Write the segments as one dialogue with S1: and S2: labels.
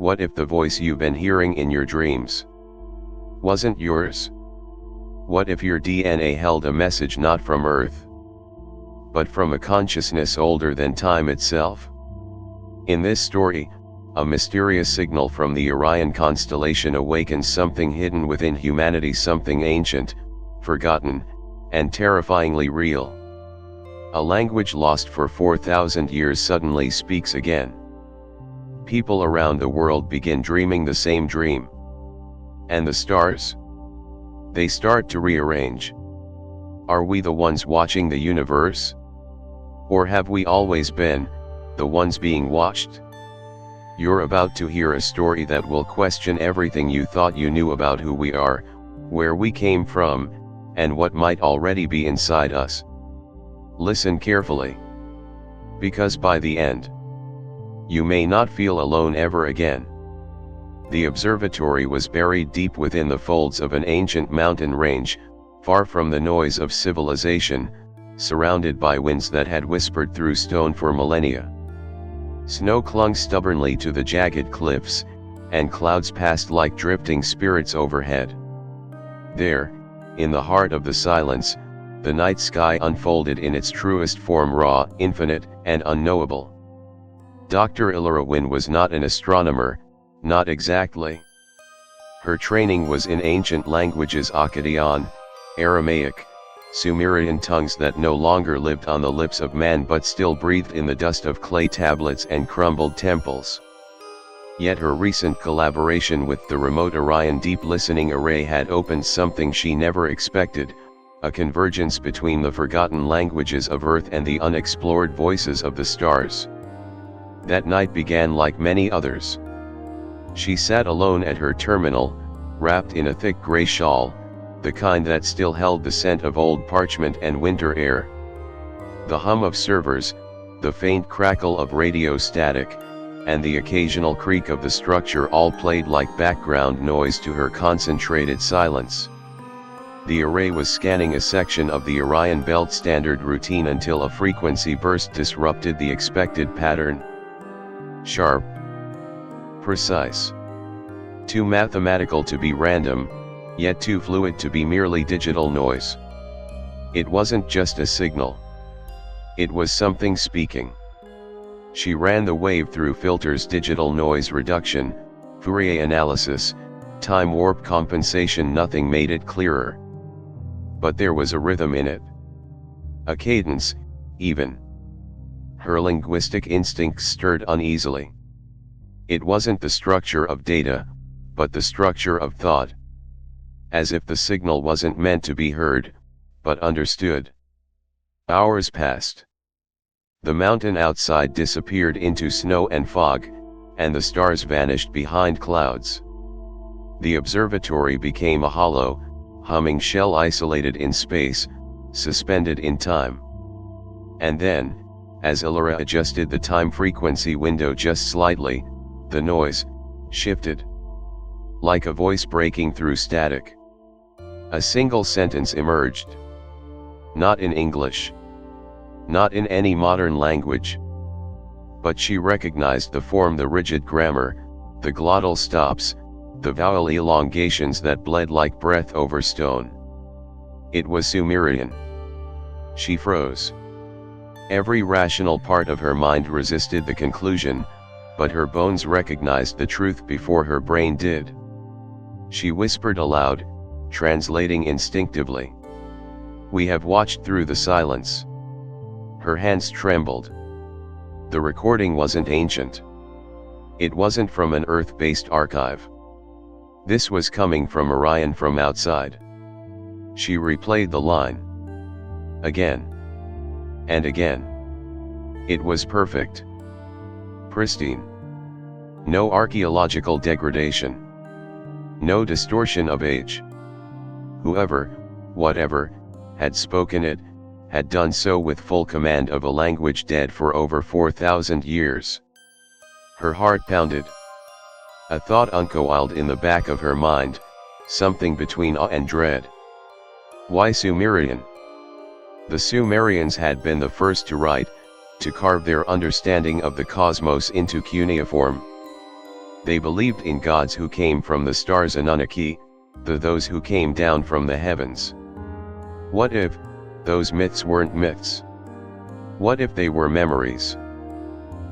S1: What if the voice you've been hearing in your dreams wasn't yours? What if your DNA held a message not from Earth, but from a consciousness older than time itself? In this story, a mysterious signal from the Orion constellation awakens something hidden within humanity, something ancient, forgotten, and terrifyingly real. A language lost for 4,000 years suddenly speaks again. People around the world begin dreaming the same dream. And the stars? They start to rearrange. Are we the ones watching the universe? Or have we always been the ones being watched? You're about to hear a story that will question everything you thought you knew about who we are, where we came from, and what might already be inside us. Listen carefully. Because by the end, you may not feel alone ever again. The observatory was buried deep within the folds of an ancient mountain range, far from the noise of civilization, surrounded by winds that had whispered through stone for millennia. Snow clung stubbornly to the jagged cliffs, and clouds passed like drifting spirits overhead. There, in the heart of the silence, the night sky unfolded in its truest form, raw, infinite, and unknowable. Dr. Elara Wynn was not an astronomer, not exactly. Her training was in ancient languages, Akkadian, Aramaic, Sumerian tongues that no longer lived on the lips of man but still breathed in the dust of clay tablets and crumbled temples. Yet her recent collaboration with the remote Orion Deep Listening Array had opened something she never expected, a convergence between the forgotten languages of Earth and the unexplored voices of the stars. That night began like many others. She sat alone at her terminal, wrapped in a thick gray shawl, the kind that still held the scent of old parchment and winter air. The hum of servers, the faint crackle of radio static, and the occasional creak of the structure all played like background noise to her concentrated silence. The array was scanning a section of the Orion Belt standard routine until a frequency burst disrupted the expected pattern. Sharp, precise, too mathematical to be random, yet too fluid to be merely digital noise. It wasn't just a signal. It was something speaking. She ran the wave through filters, digital noise reduction, Fourier analysis, time warp compensation. Nothing made it clearer. But there was a rhythm in it. A cadence, even. Her linguistic instincts stirred uneasily. It wasn't the structure of data, but the structure of thought. As if the signal wasn't meant to be heard, but understood. Hours passed. The mountain outside disappeared into snow and fog, and the stars vanished behind clouds. The observatory became a hollow, humming shell isolated in space, suspended in time. And then, as Elara adjusted the time frequency window just slightly, the noise shifted. Like a voice breaking through static. A single sentence emerged. Not in English. Not in any modern language. But she recognized the form, the rigid grammar, the glottal stops, the vowel elongations that bled like breath over stone. It was Sumerian. She froze. Every rational part of her mind resisted the conclusion, but her bones recognized the truth before her brain did. She whispered aloud, translating instinctively. We have watched through the silence. Her hands trembled. The recording wasn't ancient. It wasn't from an Earth-based archive. This was coming from Orion, from outside. She replayed the line. Again. And again. It was perfect. Pristine. No archaeological degradation. No distortion of age. Whoever, whatever, had spoken it, had done so with full command of a language dead for over 4,000 years. Her heart pounded. A thought uncoiled in the back of her mind, something between awe and dread. Why Sumerian? The Sumerians had been the first to write, to carve their understanding of the cosmos into cuneiform. They believed in gods who came from the stars, Anunnaki, those who came down from the heavens. What if those myths weren't myths? What if they were memories?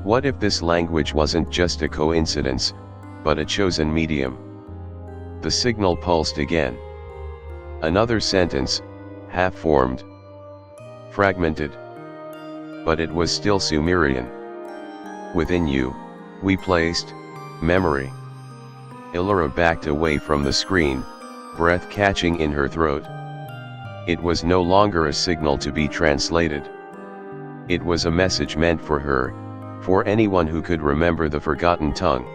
S1: What if this language wasn't just a coincidence, but a chosen medium? The signal pulsed again. Another sentence, half-formed, fragmented. But it was still Sumerian. Within you, we placed memory. Elara backed away from the screen, breath catching in her throat. It was no longer a signal to be translated. It was a message meant for her, for anyone who could remember the forgotten tongue.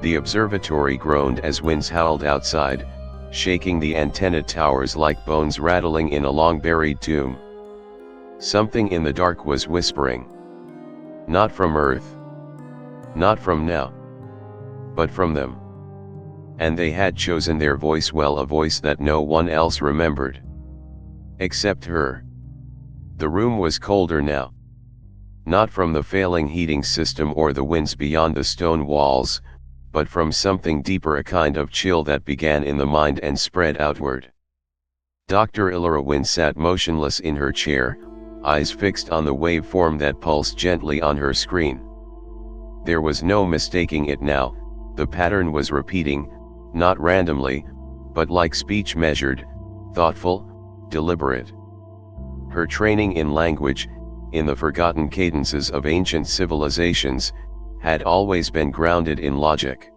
S1: The observatory groaned as winds howled outside, shaking the antenna towers like bones rattling in a long-buried tomb. Something in the dark was whispering. Not from Earth. Not from now. But from them. And they had chosen their voice well, a voice that no one else remembered. Except her. The room was colder now. Not from the failing heating system or the winds beyond the stone walls, but from something deeper, a kind of chill that began in the mind and spread outward. Dr. Elara Wynn sat motionless in her chair, eyes fixed on the waveform that pulsed gently on her screen. There was no mistaking it now, the pattern was repeating, not randomly, but like speech, measured, thoughtful, deliberate. Her training in language, in the forgotten cadences of ancient civilizations, had always been grounded in logic.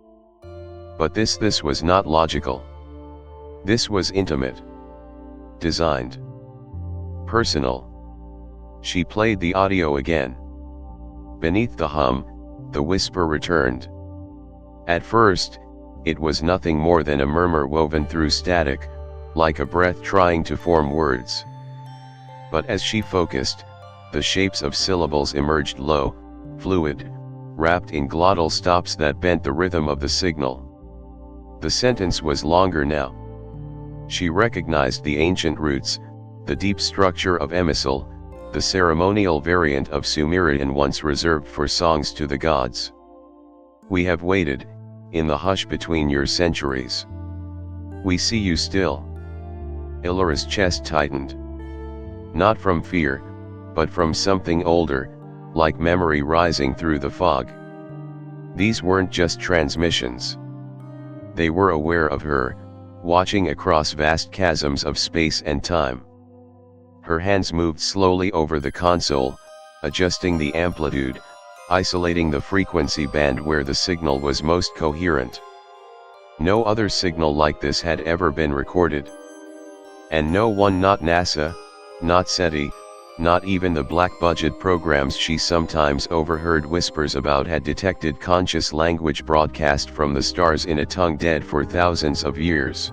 S1: But this was not logical. This was intimate. Designed. Personal. She played the audio again. Beneath the hum, the whisper returned. At first, it was nothing more than a murmur woven through static, like a breath trying to form words. But as she focused, the shapes of syllables emerged low, fluid, wrapped in glottal stops that bent the rhythm of the signal. The sentence was longer now. She recognized the ancient roots, the deep structure of Emisil, the ceremonial variant of Sumerian once reserved for songs to the gods. We have waited, in the hush between your centuries. We see you still. Elara's chest tightened. Not from fear, but from something older, like memory rising through the fog. These weren't just transmissions. They were aware of her, watching across vast chasms of space and time. Her hands moved slowly over the console, adjusting the amplitude, isolating the frequency band where the signal was most coherent. No other signal like this had ever been recorded. And no one, not NASA, not SETI, not even the black-budget programs she sometimes overheard whispers about, had detected conscious language broadcast from the stars in a tongue dead for thousands of years.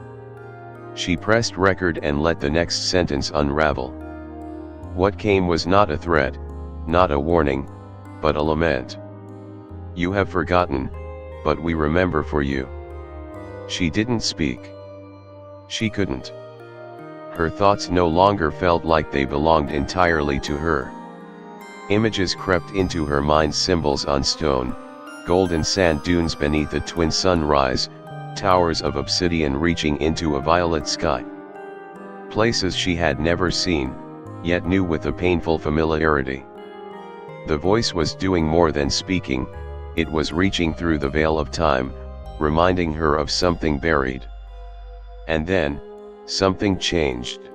S1: She pressed record and let the next sentence unravel. What came was not a threat, not a warning, but a lament. You have forgotten, but we remember for you. She didn't speak. She couldn't. Her thoughts no longer felt like they belonged entirely to her. Images crept into her mind, symbols on stone, golden sand dunes beneath a twin sunrise, towers of obsidian reaching into a violet sky. Places she had never seen, yet knew with a painful familiarity. The voice was doing more than speaking, it was reaching through the veil of time, reminding her of something buried. And then, something changed.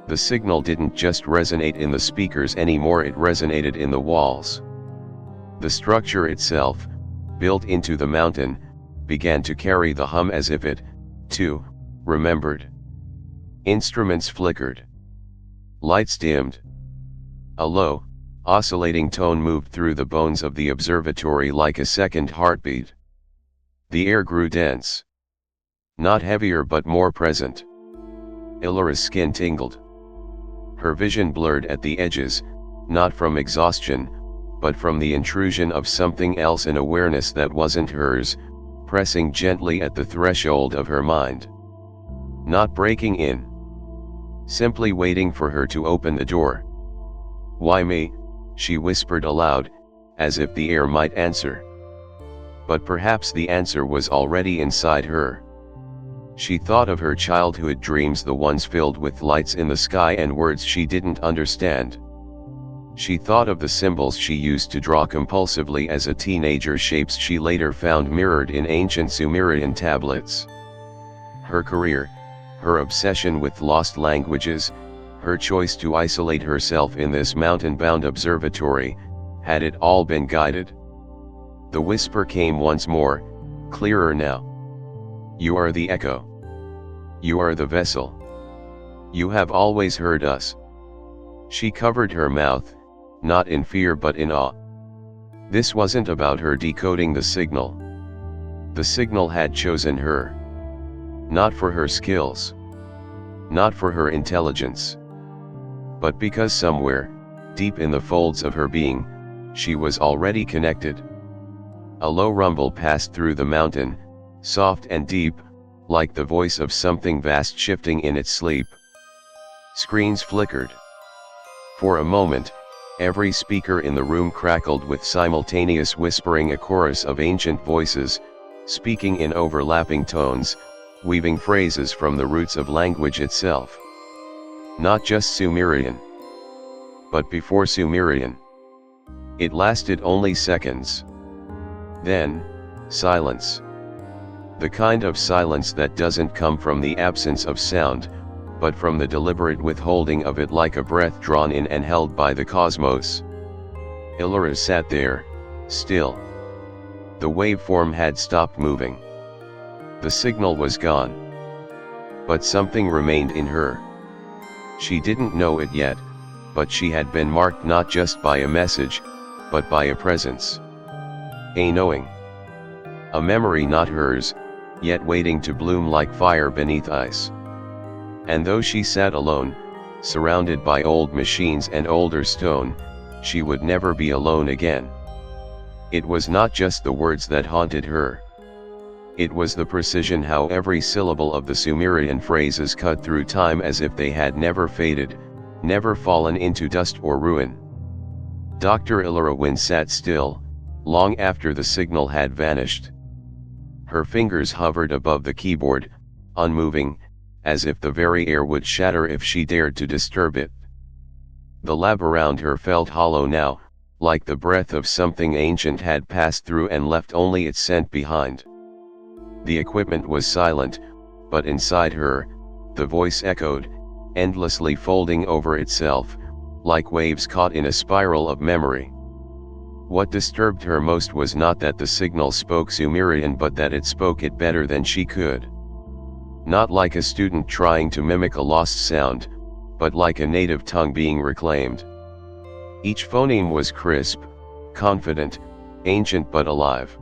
S1: The signal didn't just resonate in the speakers anymore, it resonated in the walls. The structure itself, built into the mountain, began to carry the hum as if it, too, remembered. Instruments flickered. Lights dimmed. A low, oscillating tone moved through the bones of the observatory like a second heartbeat. The air grew dense. Not heavier but more present. Elara's skin tingled. Her vision blurred at the edges, not from exhaustion, but from the intrusion of something else, an awareness that wasn't hers, pressing gently at the threshold of her mind. Not breaking in. Simply waiting for her to open the door. Why me? She whispered aloud, as if the air might answer. But perhaps the answer was already inside her. She thought of her childhood dreams, the ones filled with lights in the sky and words she didn't understand. She thought of the symbols she used to draw compulsively as a teenager, shapes she later found mirrored in ancient Sumerian tablets. Her career, her obsession with lost languages, her choice to isolate herself in this mountain-bound observatory, had it all been guided? The whisper came once more, clearer now. You are the echo. You are the vessel. You have always heard us. She covered her mouth, not in fear but in awe. This wasn't about her decoding the signal. The signal had chosen her. Not for her skills. Not for her intelligence. But because somewhere, deep in the folds of her being, she was already connected. A low rumble passed through the mountain, soft and deep, like the voice of something vast shifting in its sleep. Screens flickered. For a moment, every speaker in the room crackled with simultaneous whispering, a chorus of ancient voices, speaking in overlapping tones, weaving phrases from the roots of language itself. Not just Sumerian. But before Sumerian. It lasted only seconds. Then, silence. The kind of silence that doesn't come from the absence of sound, but from the deliberate withholding of it, like a breath drawn in and held by the cosmos. Elara sat there, still. The waveform had stopped moving. The signal was gone. But something remained in her. She didn't know it yet, but she had been marked not just by a message, but by a presence. A knowing. A memory not hers, yet waiting to bloom like fire beneath ice. And though she sat alone, surrounded by old machines and older stone, she would never be alone again. It was not just the words that haunted her. It was the precision how every syllable of the Sumerian phrases cut through time as if they had never faded, never fallen into dust or ruin. Dr. Elara Wynn sat still, long after the signal had vanished. Her fingers hovered above the keyboard, unmoving, as if the very air would shatter if she dared to disturb it. The lab around her felt hollow now, like the breath of something ancient had passed through and left only its scent behind. The equipment was silent, but inside her, the voice echoed, endlessly folding over itself, like waves caught in a spiral of memory. What disturbed her most was not that the signal spoke Sumerian, but that it spoke it better than she could. Not like a student trying to mimic a lost sound, but like a native tongue being reclaimed. Each phoneme was crisp, confident, ancient but alive.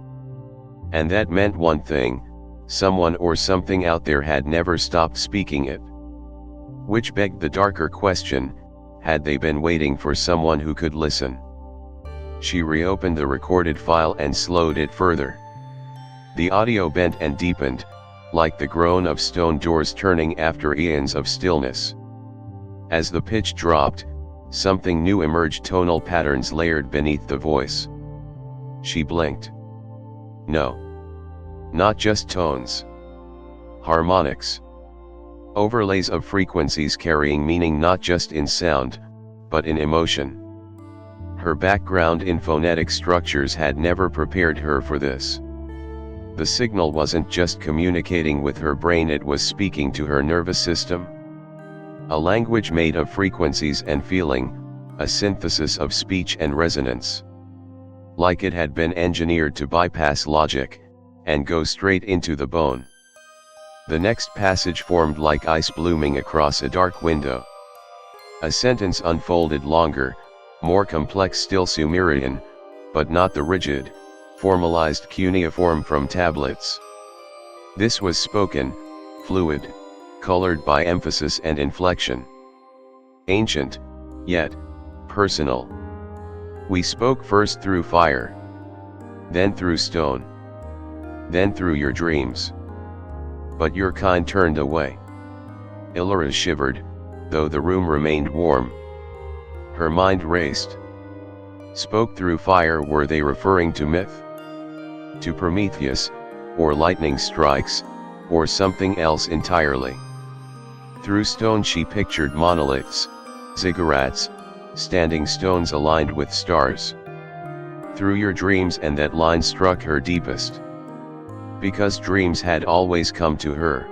S1: And that meant one thing: someone or something out there had never stopped speaking it. Which begged the darker question: had they been waiting for someone who could listen? She reopened the recorded file and slowed it further. The audio bent and deepened, like the groan of stone doors turning after eons of stillness. As the pitch dropped, something new emerged, tonal patterns layered beneath the voice. She blinked. No. Not just tones. Harmonics. Overlays of frequencies carrying meaning not just in sound, but in emotion. Her background in phonetic structures had never prepared her for this. The signal wasn't just communicating with her brain, it was speaking to her nervous system. A language made of frequencies and feeling, a synthesis of speech and resonance. Like it had been engineered to bypass logic, and go straight into the bone. The next passage formed like ice blooming across a dark window. A sentence unfolded, longer, more complex, still Sumerian, but not the rigid, formalized cuneiform from tablets. This was spoken, fluid, colored by emphasis and inflection. Ancient, yet personal. We spoke first through fire, then through stone, then through your dreams. But your kind turned away. Elara shivered, though the room remained warm. Her mind raced. Spoke through fire, were they referring to myth? to Prometheus, or lightning strikes, or something else entirely. Through stone she pictured monoliths, ziggurats, standing stones aligned with stars. Through your dreams, and that line struck her deepest. Because dreams had always come to her.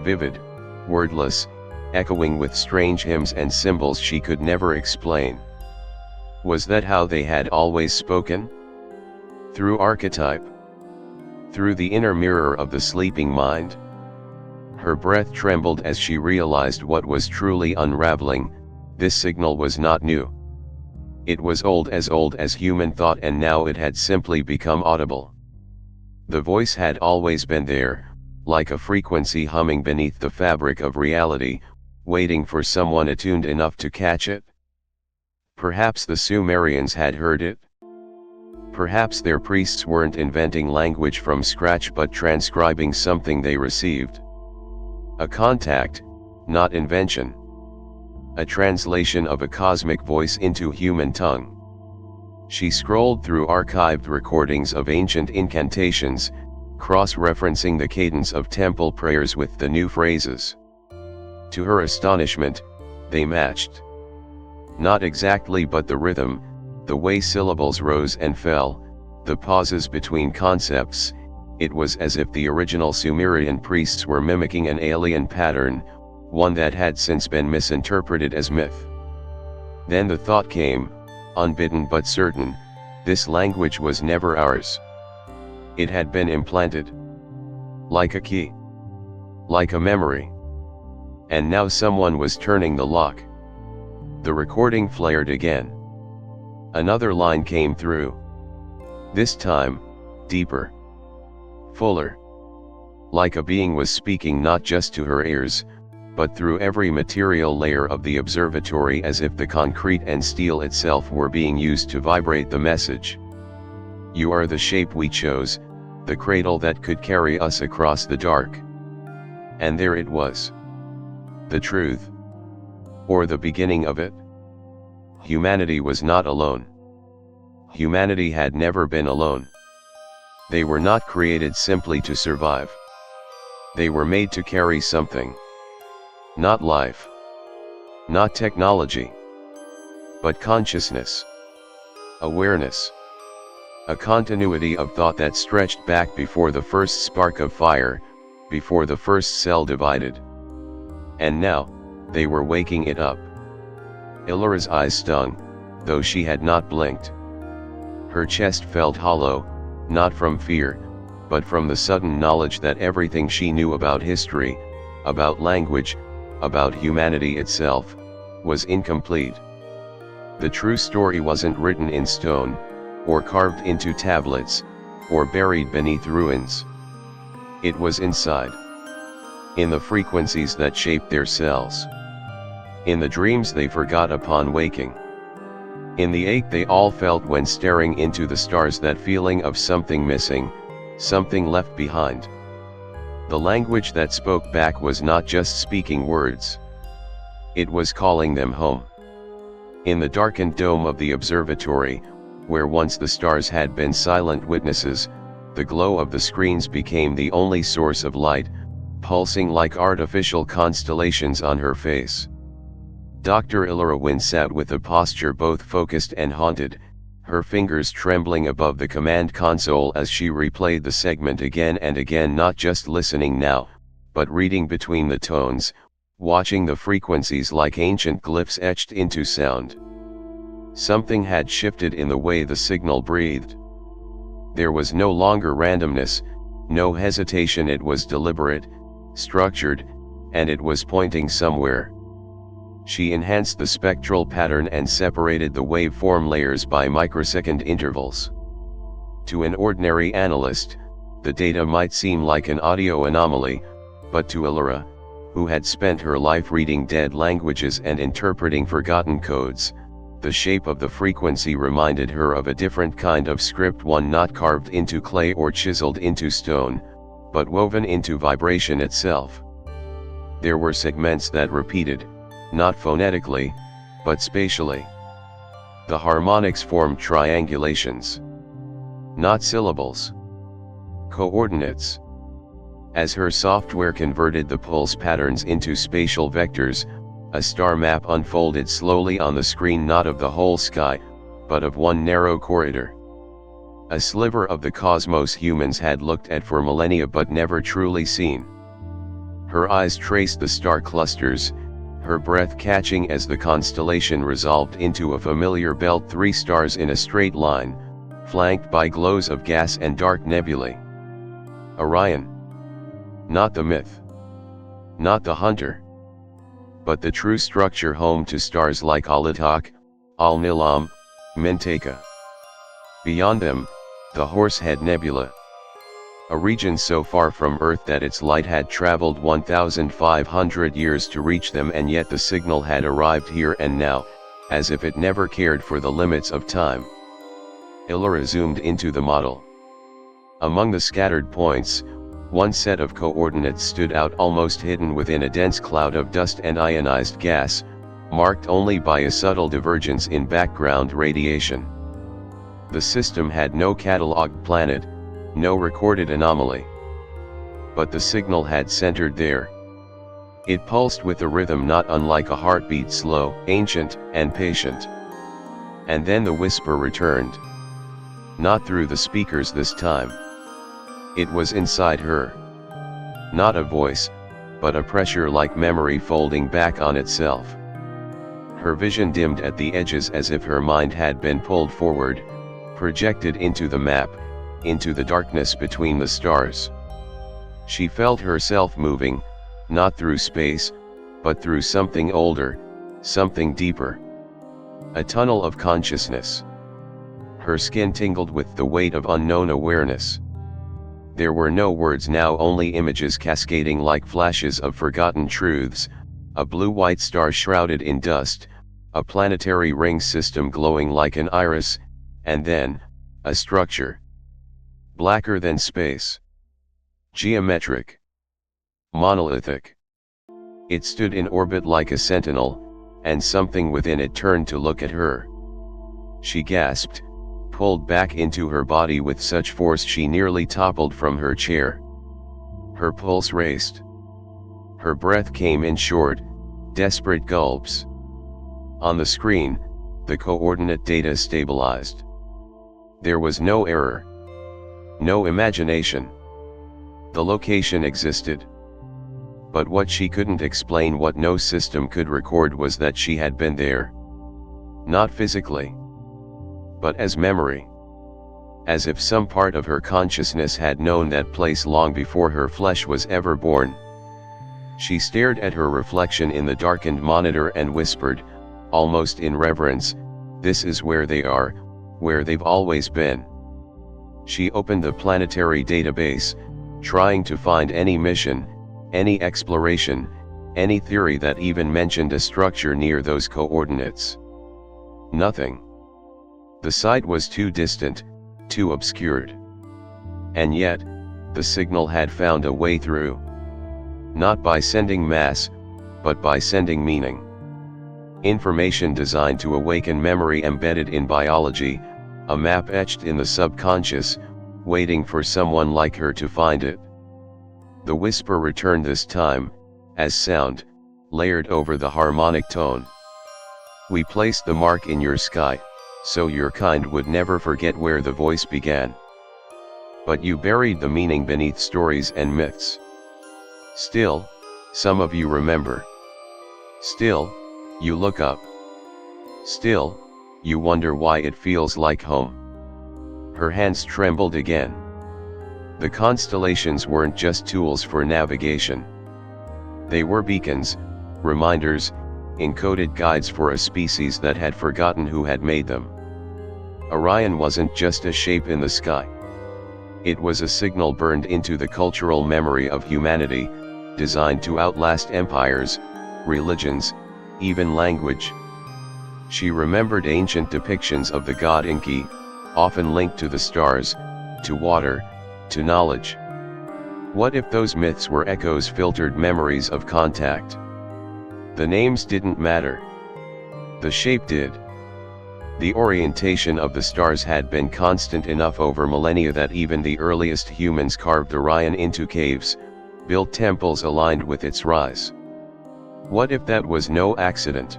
S1: Vivid, wordless, echoing with strange hymns and symbols she could never explain. Was that how they had always spoken? Through archetype? Through the inner mirror of the sleeping mind? Her breath trembled as she realized what was truly unraveling. This signal was not new. It was old as human thought, and now it had simply become audible. The voice had always been there, like a frequency humming beneath the fabric of reality, waiting for someone attuned enough to catch it. Perhaps the Sumerians had heard it. Perhaps their priests weren't inventing language from scratch but transcribing something they received. A contact, not invention. A translation of a cosmic voice into human tongue. She scrolled through archived recordings of ancient incantations, cross-referencing the cadence of temple prayers with the new phrases. To her astonishment, they matched. Not exactly, but the rhythm, the way syllables rose and fell, the pauses between concepts, it was as if the original Sumerian priests were mimicking an alien pattern, one that had since been misinterpreted as myth. Then the thought came, unbidden but certain, this language was never ours. It had been implanted. Like a key. Like a memory. And now someone was turning the lock. The recording flared again. Another line came through. This time, deeper. Fuller. Like a being was speaking not just to her ears, but through every material layer of the observatory, as if the concrete and steel itself were being used to vibrate the message. You are the shape we chose, the cradle that could carry us across the dark. And there it was. The truth. Or the beginning of it. Humanity was not alone. Humanity had never been alone. They were not created simply to survive. They were made to carry something. Not life. Not technology. But consciousness. Awareness. A continuity of thought that stretched back before the first spark of fire, before the first cell divided. And now, they were waking it up. Elara's eyes stung, though she had not blinked. Her chest felt hollow, not from fear, but from the sudden knowledge that everything she knew about history, about language, about humanity itself, was incomplete. The true story wasn't written in stone, or carved into tablets, or buried beneath ruins. It was inside. In the frequencies that shaped their cells. In the dreams they forgot upon waking. In the ache they all felt when staring into the stars, that feeling of something missing, something left behind. The language that spoke back was not just speaking words. It was calling them home. In the darkened dome of the observatory, where once the stars had been silent witnesses, the glow of the screens became the only source of light, pulsing like artificial constellations on her face. Dr. Elara Wynn sat with a posture both focused and haunted, her fingers trembling above the command console as she replayed the segment again and again, not just listening now, but reading between the tones, watching the frequencies like ancient glyphs etched into sound. Something had shifted in the way the signal breathed. There was no longer randomness, no hesitation, it was deliberate, structured, and it was pointing somewhere. She enhanced the spectral pattern and separated the waveform layers by microsecond intervals. To an ordinary analyst, the data might seem like an audio anomaly, but to Elara, who had spent her life reading dead languages and interpreting forgotten codes, the shape of the frequency reminded her of a different kind of script, one not carved into clay or chiseled into stone, but woven into vibration itself. There were segments that repeated, not phonetically, but spatially. The harmonics formed triangulations. Not syllables. Coordinates. As her software converted the pulse patterns into spatial vectors, a star map unfolded slowly on the screen, not of the whole sky, but of one narrow corridor. A sliver of the cosmos humans had looked at for millennia but never truly seen. Her eyes traced the star clusters, her breath catching as the constellation resolved into a familiar belt, 3 stars in a straight line, flanked by glows of gas and dark nebulae. Orion. Not the myth. Not the hunter. But the true structure home to stars like Al-Itak, Al-Nilam, Mentaka. Beyond them, the Horsehead Nebula. A region so far from Earth that its light had traveled 1,500 years to reach them, and yet the signal had arrived here and now, as if it never cared for the limits of time. Elara zoomed into the model. Among the scattered points, one set of coordinates stood out, almost hidden within a dense cloud of dust and ionized gas, marked only by a subtle divergence in background radiation. The system had no cataloged planet, no recorded anomaly. But the signal had centered there. It pulsed with a rhythm not unlike a heartbeat, slow, ancient, and patient. And then the whisper returned. Not through the speakers this time. It was inside her. Not a voice, but a pressure like memory folding back on itself. Her vision dimmed at the edges as if her mind had been pulled forward, projected into the map, into the darkness between the stars. She felt herself moving, not through space, but through something older, something deeper. A tunnel of consciousness. Her skin tingled with the weight of unknown awareness. There were no words now, only images cascading like flashes of forgotten truths, a blue-white star shrouded in dust, a planetary ring system glowing like an iris, and then, a structure. Blacker than space. Geometric. Monolithic. It stood in orbit like a sentinel, and something within it turned to look at her. She gasped, pulled back into her body with such force she nearly toppled from her chair. Her pulse raced. Her breath came in short, desperate gulps. On the screen, the coordinate data stabilized. There was no error. No imagination. The location existed. But what she couldn't explain, what no system could record, was that she had been there. Not physically, but as memory. As if some part of her consciousness had known that place long before her flesh was ever born. She stared at her reflection in the darkened monitor and whispered, almost in reverence, "This is where they are, where they've always been." She opened the planetary database, trying to find any mission, any exploration, any theory that even mentioned a structure near those coordinates. Nothing. The site was too distant, too obscured. And yet, the signal had found a way through. Not by sending mass, but by sending meaning. Information designed to awaken memory embedded in biology, a map etched in the subconscious, waiting for someone like her to find it. The whisper returned this time, as sound, layered over the harmonic tone. "We placed the mark in your sky, so your kind would never forget where the voice began. But you buried the meaning beneath stories and myths. Still, some of you remember. Still, you look up. Still, you wonder why it feels like home." Her hands trembled again. The constellations weren't just tools for navigation. They were beacons, reminders, encoded guides for a species that had forgotten who had made them. Orion wasn't just a shape in the sky. It was a signal burned into the cultural memory of humanity, designed to outlast empires, religions, even language. She remembered ancient depictions of the god Enki, often linked to the stars, to water, to knowledge. What if those myths were echoes, filtered memories of contact? The names didn't matter. The shape did. The orientation of the stars had been constant enough over millennia that even the earliest humans carved Orion into caves, built temples aligned with its rise. What if that was no accident?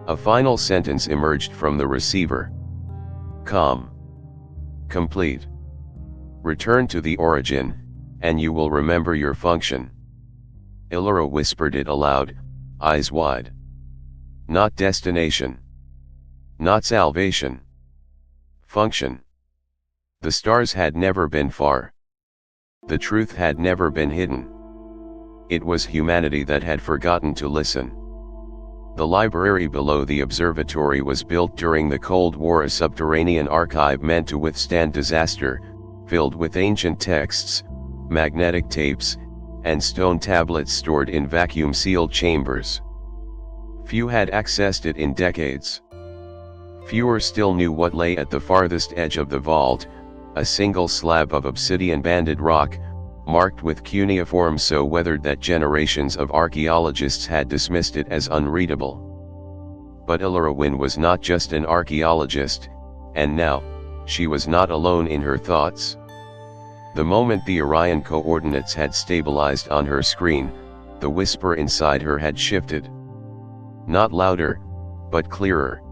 S1: A final sentence emerged from the receiver. Calm. Complete. Return to the origin, and you will remember your function. Elara whispered it aloud, eyes wide. Not destination. Not salvation. Function. The stars had never been far. The truth had never been hidden. It was humanity that had forgotten to listen. The library below the observatory was built during the Cold War, a subterranean archive meant to withstand disaster, filled with ancient texts, magnetic tapes, and stone tablets stored in vacuum-sealed chambers. Few had accessed it in decades. Fewer still knew what lay at the farthest edge of the vault, a single slab of obsidian-banded rock, marked with cuneiform so weathered that generations of archaeologists had dismissed it as unreadable. But Elara Wynn was not just an archaeologist, and now, she was not alone in her thoughts. The moment the Orion coordinates had stabilized on her screen, the whisper inside her had shifted. Not louder, but clearer.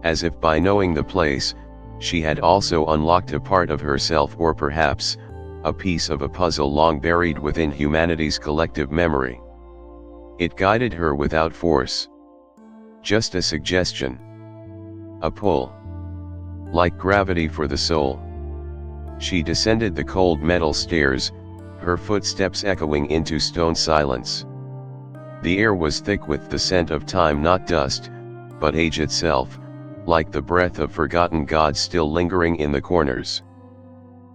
S1: As if by knowing the place, she had also unlocked a part of herself, or perhaps, a piece of a puzzle long buried within humanity's collective memory. It guided her without force. Just a suggestion. A pull. Like gravity for the soul. She descended the cold metal stairs, her footsteps echoing into stone silence. The air was thick with the scent of time, not dust, but age itself, like the breath of forgotten gods still lingering in the corners.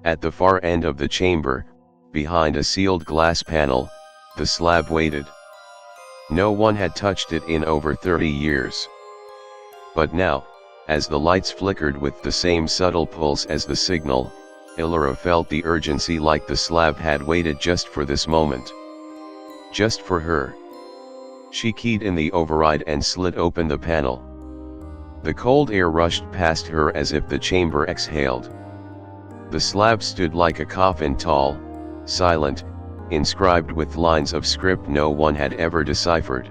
S1: At the far end of the chamber, behind a sealed glass panel, the slab waited. No one had touched it in over 30 years. But now, as the lights flickered with the same subtle pulse as the signal, Elara felt the urgency, like the slab had waited just for this moment. Just for her. She keyed in the override and slid open the panel. The cold air rushed past her as if the chamber exhaled. The slab stood like a coffin, tall, silent, inscribed with lines of script no one had ever deciphered.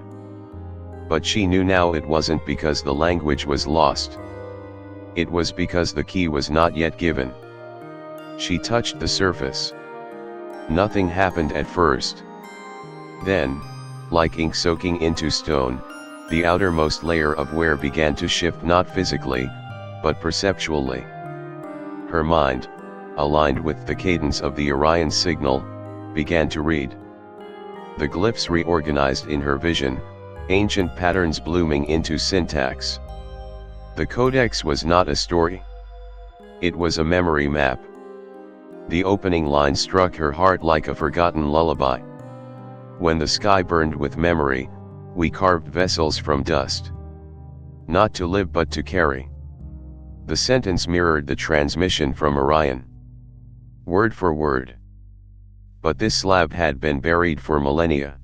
S1: But she knew now it wasn't because the language was lost. It was because the key was not yet given. She touched the surface. Nothing happened at first. Then, like ink soaking into stone, the outermost layer of wear began to shift, not physically, but perceptually. Her mind, aligned with the cadence of the Orion signal, began to read. The glyphs reorganized in her vision, ancient patterns blooming into syntax. The codex was not a story. It was a memory map. The opening line struck her heart like a forgotten lullaby. When the sky burned with memory, we carved vessels from dust. Not to live but to carry. The sentence mirrored the transmission from Orion. Word for word. But this slab had been buried for millennia.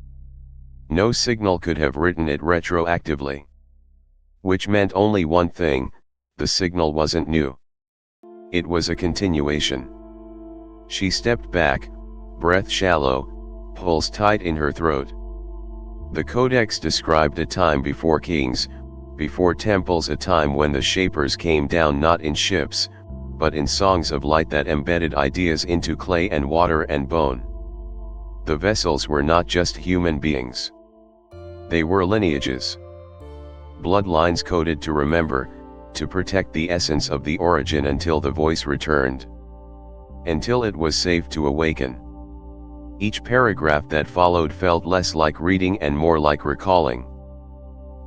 S1: No signal could have written it retroactively. Which meant only one thing: the signal wasn't new. It was a continuation. She stepped back, breath shallow, pulse tight in her throat. The codex described a time before kings, before temples, a time when the shapers came down not in ships, but in songs of light that embedded ideas into clay and water and bone. The vessels were not just human beings. They were lineages. Bloodlines coded to remember, to protect the essence of the origin until the voice returned. Until it was safe to awaken. Each paragraph that followed felt less like reading and more like recalling.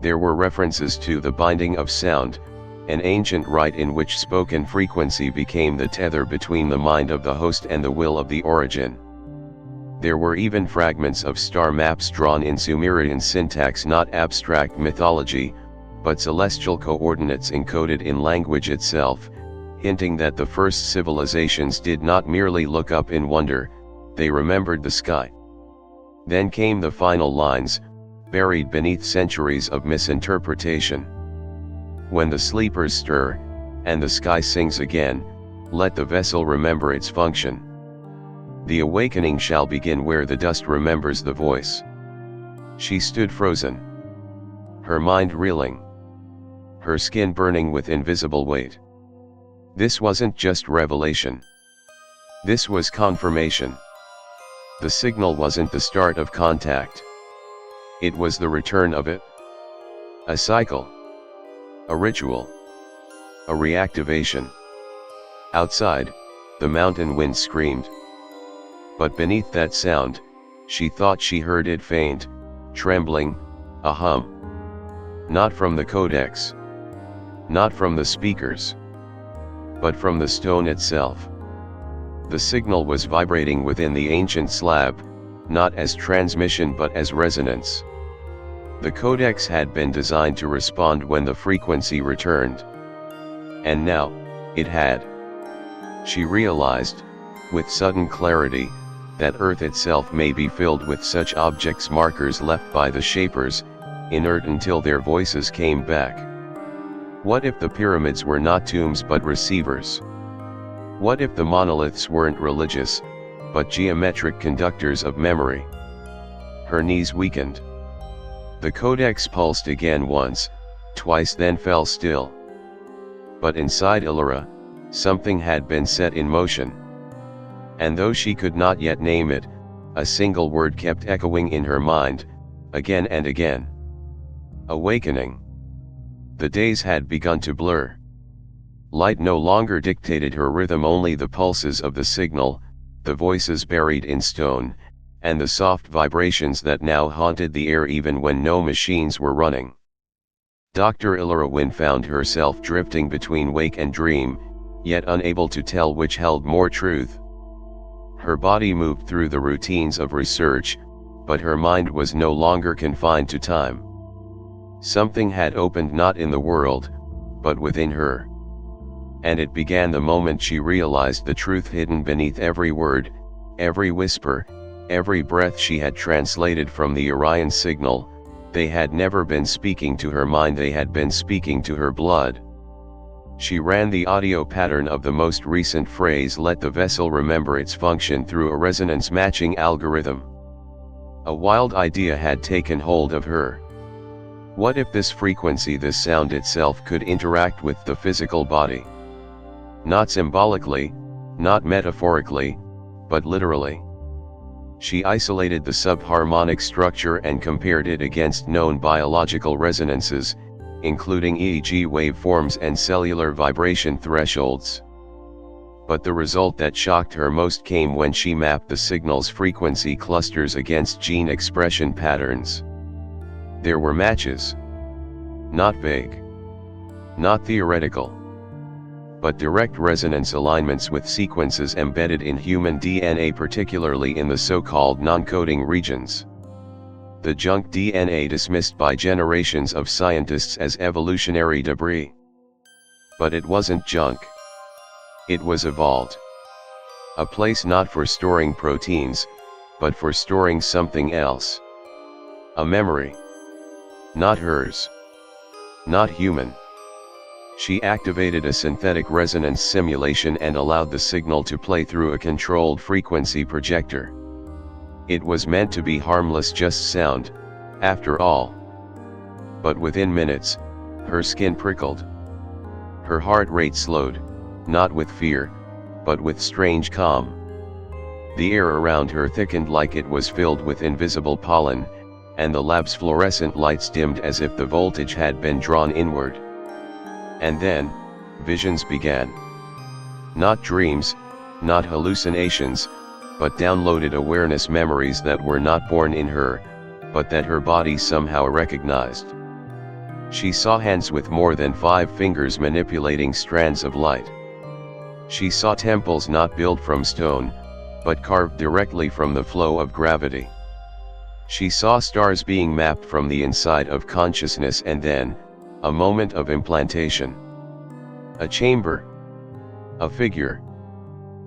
S1: There were references to the binding of sound, an ancient rite in which spoken frequency became the tether between the mind of the host and the will of the origin. There were even fragments of star maps drawn in Sumerian syntax, not abstract mythology, but celestial coordinates encoded in language itself, hinting that the first civilizations did not merely look up in wonder, they remembered the sky. Then came the final lines, buried beneath centuries of misinterpretation. When the sleepers stir, and the sky sings again, let the vessel remember its function. The awakening shall begin where the dust remembers the voice. She stood frozen, her mind reeling, her skin burning with invisible weight. This wasn't just revelation. This was confirmation. The signal wasn't the start of contact. It was the return of it. A cycle. A ritual. A reactivation. Outside, the mountain wind screamed. But beneath that sound, she thought she heard it faint, trembling, a hum. Not from the codex. Not from the speakers. But from the stone itself. The signal was vibrating within the ancient slab, not as transmission but as resonance. The codex had been designed to respond when the frequency returned. And now, it had. She realized, with sudden clarity, that Earth itself may be filled with such objects, markers left by the shapers, inert until their voices came back. What if the pyramids were not tombs but receivers? What if the monoliths weren't religious, but geometric conductors of memory? Her knees weakened. The codex pulsed again once, twice, then fell still. But inside Elara, something had been set in motion. And though she could not yet name it, a single word kept echoing in her mind, again and again. Awakening. The days had begun to blur. Light no longer dictated her rhythm, only the pulses of the signal, the voices buried in stone, and the soft vibrations that now haunted the air even when no machines were running. Dr. Elara Wynn found herself drifting between wake and dream, yet unable to tell which held more truth. Her body moved through the routines of research, but her mind was no longer confined to time. Something had opened not in the world, but within her. And it began the moment she realized the truth hidden beneath every word, every whisper, every breath she had translated from the Orion signal. They had never been speaking to her mind, they had been speaking to her blood. She ran the audio pattern of the most recent phrase, let the vessel remember its function, through a resonance matching algorithm. A wild idea had taken hold of her. What if this frequency, this sound itself, could interact with the physical body? Not symbolically, not metaphorically, but literally. She isolated the subharmonic structure and compared it against known biological resonances, including EEG waveforms and cellular vibration thresholds. But the result that shocked her most came when she mapped the signal's frequency clusters against gene expression patterns. There were matches. Not vague. Not theoretical. But direct resonance alignments with sequences embedded in human DNA, particularly in the so-called non-coding regions. The junk DNA dismissed by generations of scientists as evolutionary debris. But it wasn't junk. It was a vault. A place not for storing proteins, but for storing something else. A memory. Not hers. Not human. She activated a synthetic resonance simulation and allowed the signal to play through a controlled frequency projector. It was meant to be harmless, just sound, after all. But within minutes, her skin prickled. Her heart rate slowed, not with fear, but with strange calm. The air around her thickened like it was filled with invisible pollen, and the lab's fluorescent lights dimmed as if the voltage had been drawn inward. And then, visions began. Not dreams, not hallucinations, but downloaded awareness, memories that were not born in her, but that her body somehow recognized. She saw hands with more than 5 fingers manipulating strands of light. She saw temples not built from stone, but carved directly from the flow of gravity. She saw stars being mapped from the inside of consciousness, and then, a moment of implantation. A chamber. A figure.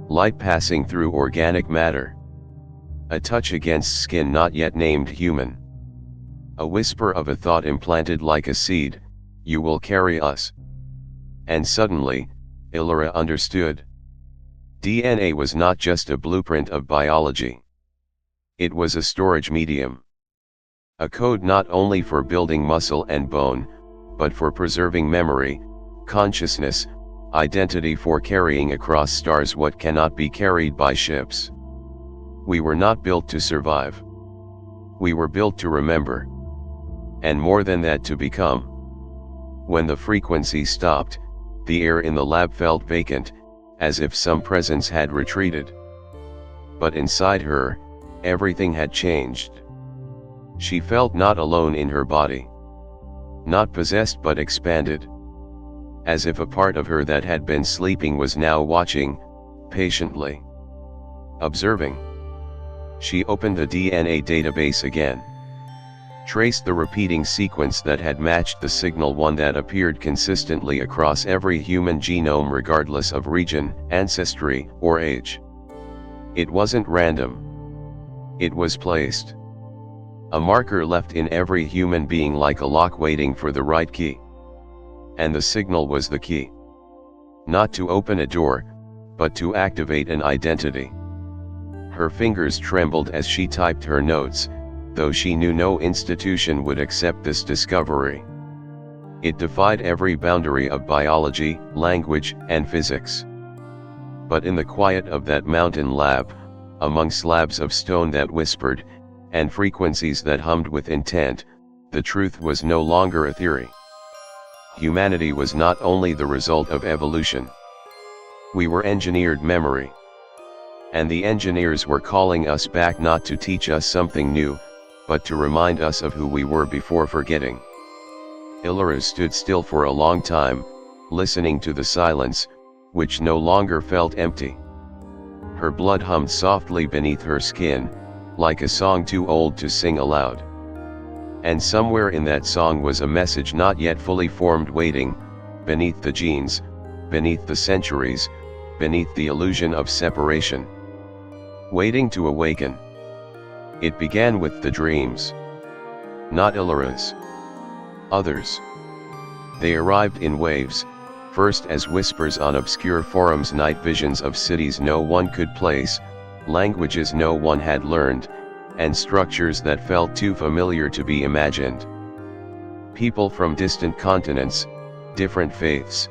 S1: Light passing through organic matter. A touch against skin not yet named human. A whisper of a thought implanted like a seed, you will carry us. And suddenly, Elara understood. DNA was not just a blueprint of biology. It was a storage medium. A code not only for building muscle and bone, but for preserving memory, consciousness, identity, for carrying across stars what cannot be carried by ships. We were not built to survive. We were built to remember. And more than that, to become. When the frequency stopped, the air in the lab felt vacant, as if some presence had retreated. But inside her, everything had changed. She felt not alone in her body. Not possessed but expanded. As if a part of her that had been sleeping was now watching, patiently. Observing. She opened the DNA database again. Traced the repeating sequence that had matched the signal, one that appeared consistently across every human genome regardless of region, ancestry, or age. It wasn't random. It was placed. A marker left in every human being, like a lock waiting for the right key. And the signal was the key. Not to open a door, but to activate an identity. Her fingers trembled as she typed her notes, though she knew no institution would accept this discovery. It defied every boundary of biology, language, and physics. But in the quiet of that mountain lab, among slabs of stone that whispered, and frequencies that hummed with intent, the truth was no longer a theory. Humanity was not only the result of evolution. We were engineered memory. And the engineers were calling us back, not to teach us something new, but to remind us of who we were before forgetting. Elara stood still for a long time, listening to the silence, which no longer felt empty. Her blood hummed softly beneath her skin, like a song too old to sing aloud. And somewhere in that song was a message not yet fully formed, waiting, beneath the genes, beneath the centuries, beneath the illusion of separation. Waiting to awaken. It began with the dreams. Not Elara's. Others. They arrived in waves, first as whispers on obscure forums, night visions of cities no one could place, languages no one had learned, and structures that felt too familiar to be imagined. People from distant continents, different faiths,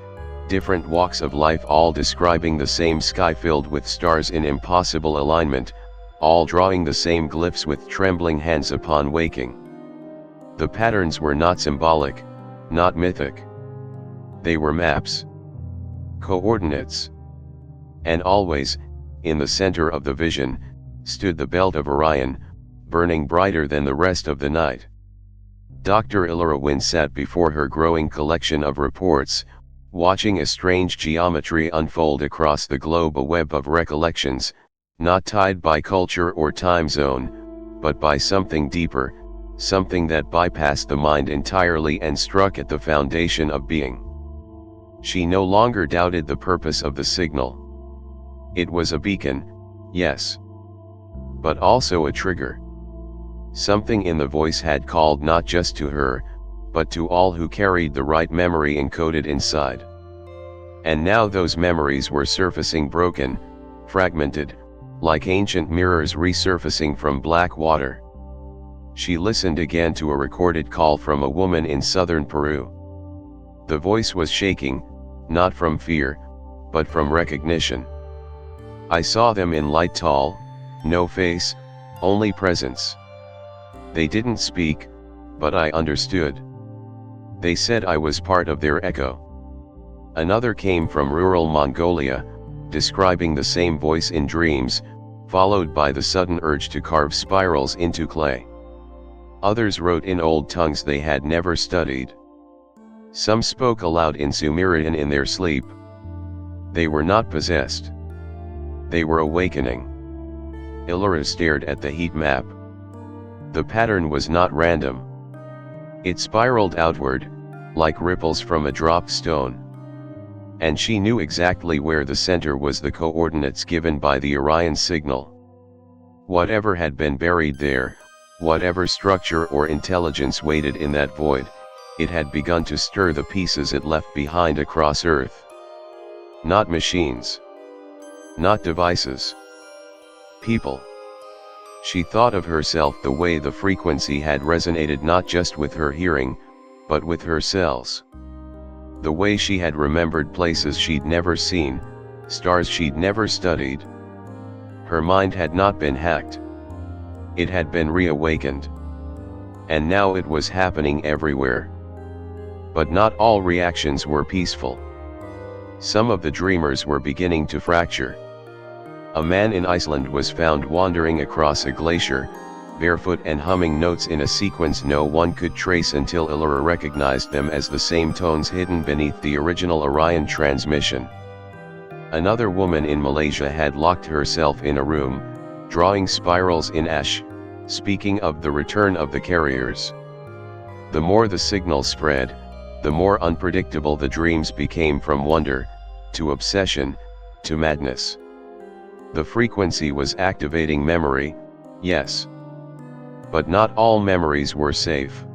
S1: different walks of life, all describing the same sky filled with stars in impossible alignment, all drawing the same glyphs with trembling hands upon waking. The patterns were not symbolic, not mythic. They were maps. Coordinates. And always, in the center of the vision, stood the belt of Orion, burning brighter than the rest of the night. Dr. Elara Wynn sat before her growing collection of reports, watching a strange geometry unfold across the globe, a web of recollections, not tied by culture or time zone, but by something deeper, something that bypassed the mind entirely and struck at the foundation of being. She no longer doubted the purpose of the signal. It was a beacon, yes, but also a trigger. Something in the voice had called not just to her, but to all who carried the right memory encoded inside. And now those memories were surfacing, broken, fragmented, like ancient mirrors resurfacing from black water. She listened again to a recorded call from a woman in southern Peru. The voice was shaking, not from fear, but from recognition. I saw them in light, tall, no face, only presence. They didn't speak, but I understood. They said I was part of their echo. Another came from rural Mongolia, describing the same voice in dreams, followed by the sudden urge to carve spirals into clay. Others wrote in old tongues they had never studied. Some spoke aloud in Sumerian in their sleep. They were not possessed. They were awakening. Elara stared at the heat map. The pattern was not random. It spiraled outward, like ripples from a dropped stone. And she knew exactly where the center was, the coordinates given by the Orion signal. Whatever had been buried there, whatever structure or intelligence waited in that void, it had begun to stir the pieces it left behind across Earth. Not machines. Not devices. People. She thought of herself the way the frequency had resonated not just with her hearing, but with her cells. The way she had remembered places she'd never seen, stars she'd never studied. Her mind had not been hacked. It had been reawakened. And now it was happening everywhere. But not all reactions were peaceful. Some of the dreamers were beginning to fracture. A man in Iceland was found wandering across a glacier, barefoot and humming notes in a sequence no one could trace until Elara recognized them as the same tones hidden beneath the original Orion transmission. Another woman in Malaysia had locked herself in a room, drawing spirals in ash, speaking of the return of the carriers. The more the signal spread, the more unpredictable the dreams became, from wonder, to obsession, to madness. The frequency was activating memory, yes. But not all memories were safe.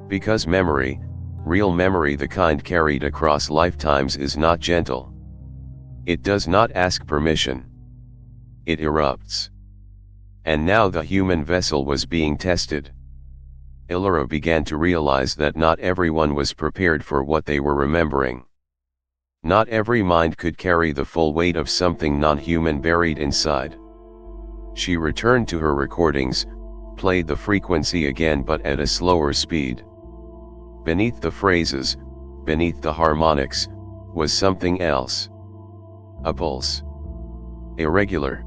S1: Because memory, real memory, the kind carried across lifetimes, is not gentle. It does not ask permission. It erupts. And now the human vessel was being tested. Elara began to realize that not everyone was prepared for what they were remembering. Not every mind could carry the full weight of something non-human buried inside. She returned to her recordings, played the frequency again, but at a slower speed. Beneath the phrases, beneath the harmonics, was something else. A pulse. Irregular.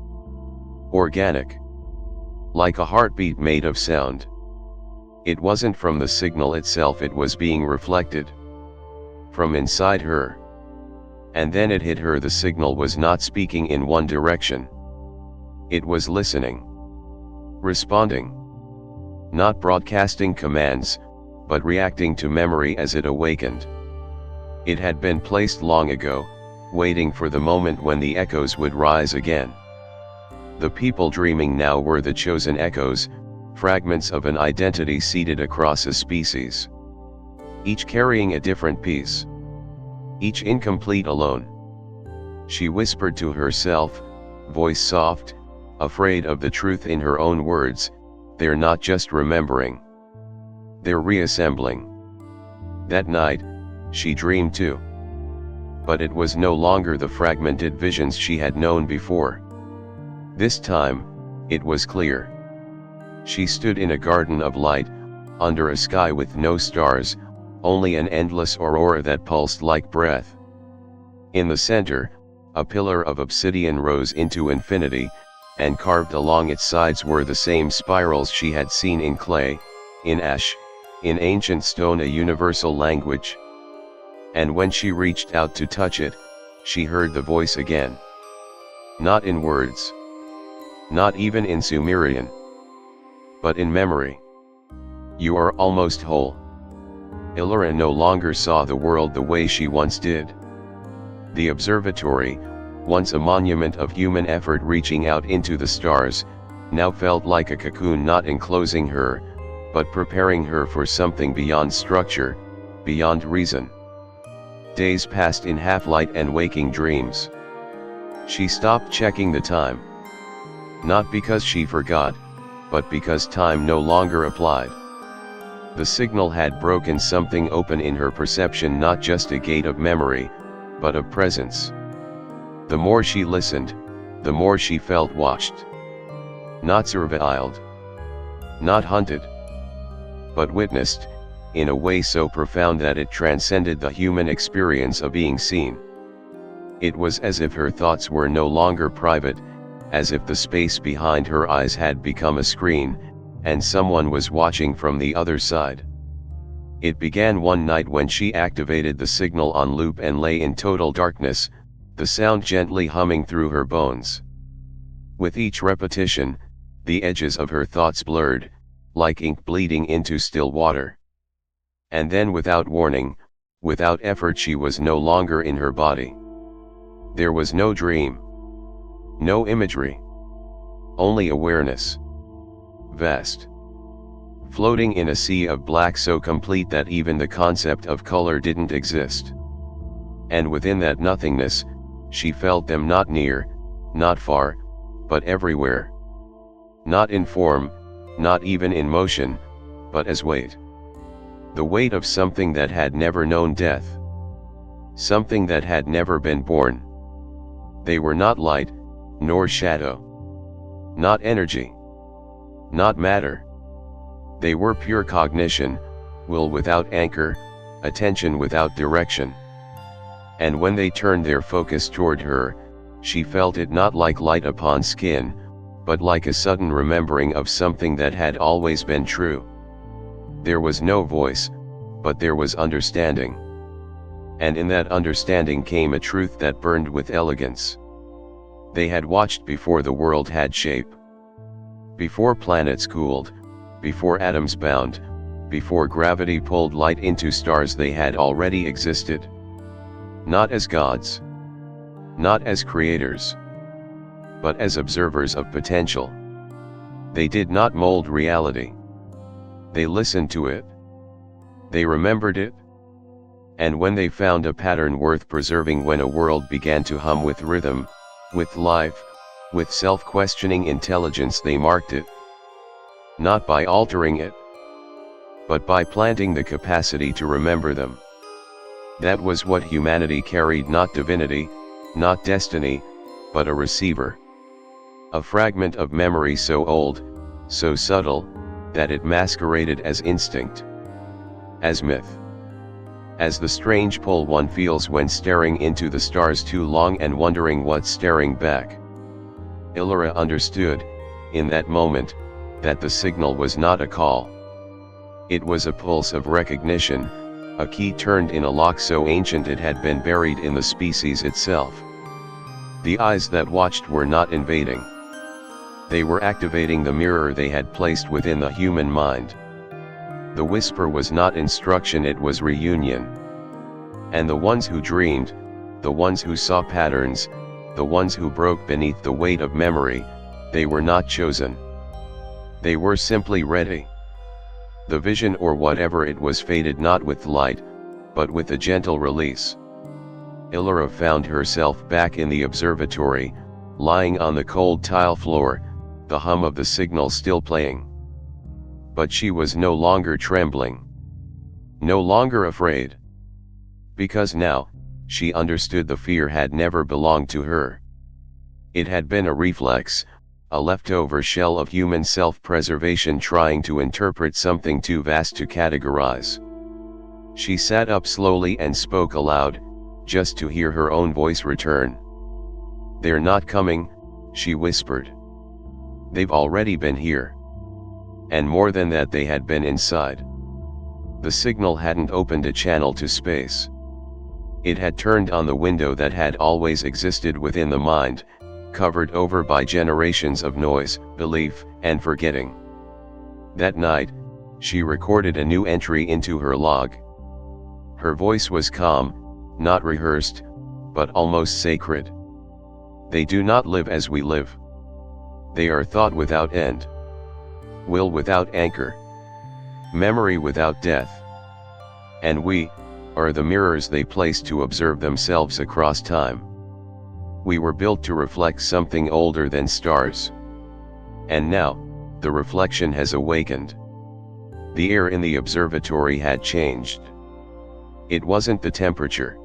S1: Organic. Like a heartbeat made of sound. It wasn't from the signal itself, it was being reflected. From inside her. And then it hit her: the signal was not speaking in one direction. It was listening. Responding. Not broadcasting commands, but reacting to memory as it awakened. It had been placed long ago, waiting for the moment when the echoes would rise again. The people dreaming now were the chosen echoes, fragments of an identity seeded across a species. Each carrying a different piece. Each incomplete alone. She whispered to herself, voice soft, afraid of the truth in her own words, "They're not just remembering. They're reassembling." That night, she dreamed too. But it was no longer the fragmented visions she had known before. This time, it was clear. She stood in a garden of light, under a sky with no stars, only an endless aurora that pulsed like breath. In the center, a pillar of obsidian rose into infinity, and carved along its sides were the same spirals she had seen in clay, in ash, in ancient stone, a universal language. And when she reached out to touch it, she heard the voice again. Not in words. Not even in Sumerian. But in memory. "You are almost whole." Elara no longer saw the world the way she once did. The observatory, once a monument of human effort reaching out into the stars, now felt like a cocoon, not enclosing her, but preparing her for something beyond structure, beyond reason. Days passed in half-light and waking dreams. She stopped checking the time. Not because she forgot, but because time no longer applied. The signal had broken something open in her perception, not just a gate of memory, but of presence. The more she listened, the more she felt watched. Not surveilled. Not hunted. But witnessed, in a way so profound that it transcended the human experience of being seen. It was as if her thoughts were no longer private, as if the space behind her eyes had become a screen, and someone was watching from the other side. It began one night when she activated the signal on loop and lay in total darkness, the sound gently humming through her bones. With each repetition, the edges of her thoughts blurred, like ink bleeding into still water. And then, without warning, without effort, she was no longer in her body. There was no dream. No imagery. Only awareness. Vast. floating in a sea of black so complete that even the concept of color didn't exist. And within that nothingness, she felt them not near, not far, but everywhere. Not in form, not even in motion, but as weight. The weight of something that had never known death. Something that had never been born. They were not light, nor shadow. Not energy. Not matter. They were pure cognition, will without anchor, attention without direction. And when they turned their focus toward her, she felt it not like light upon skin, but like a sudden remembering of something that had always been true. There was no voice, but there was understanding. And in that understanding came a truth that burned with elegance. They had watched before the world had shape. Before planets cooled, before atoms bound, before gravity pulled light into stars, they had already existed. Not as gods. Not as creators. But as observers of potential. They did not mold reality. They listened to it. They remembered it. And when they found a pattern worth preserving, when a world began to hum with rhythm, with life, with self-questioning intelligence, they marked it. Not by altering it, but by planting the capacity to remember them. That was what humanity carried, not divinity, not destiny, but a receiver. A fragment of memory so old, so subtle, that it masqueraded as instinct, as myth, as the strange pull one feels when staring into the stars too long and wondering what's staring back. Elara understood, in that moment, that the signal was not a call. It was a pulse of recognition, a key turned in a lock so ancient it had been buried in the species itself. The eyes that watched were not invading. They were activating the mirror they had placed within the human mind. The whisper was not instruction, it was reunion. And the ones who dreamed, the ones who saw patterns, the ones who broke beneath the weight of memory, they were not chosen. They were simply ready. The vision, or whatever it was, faded not with light, but with a gentle release. Elara found herself back in the observatory, lying on the cold tile floor, the hum of the signal still playing. But she was no longer trembling. No longer afraid. Because now, she understood the fear had never belonged to her. It had been a reflex, a leftover shell of human self-preservation trying to interpret something too vast to categorize. She sat up slowly and spoke aloud, just to hear her own voice return. "They're not coming," she whispered. "They've already been here. And more than that, they had been inside." The signal hadn't opened a channel to space. It had turned on the window that had always existed within the mind, covered over by generations of noise, belief, and forgetting. That night, she recorded a new entry into her log. Her voice was calm, not rehearsed, but almost sacred. "They do not live as we live. They are thought without end. Will without anchor. Memory without death. And we are the mirrors they place to observe themselves across time. We were built to reflect something older than stars. And now, the reflection has awakened." The air in the observatory had changed. It wasn't the temperature.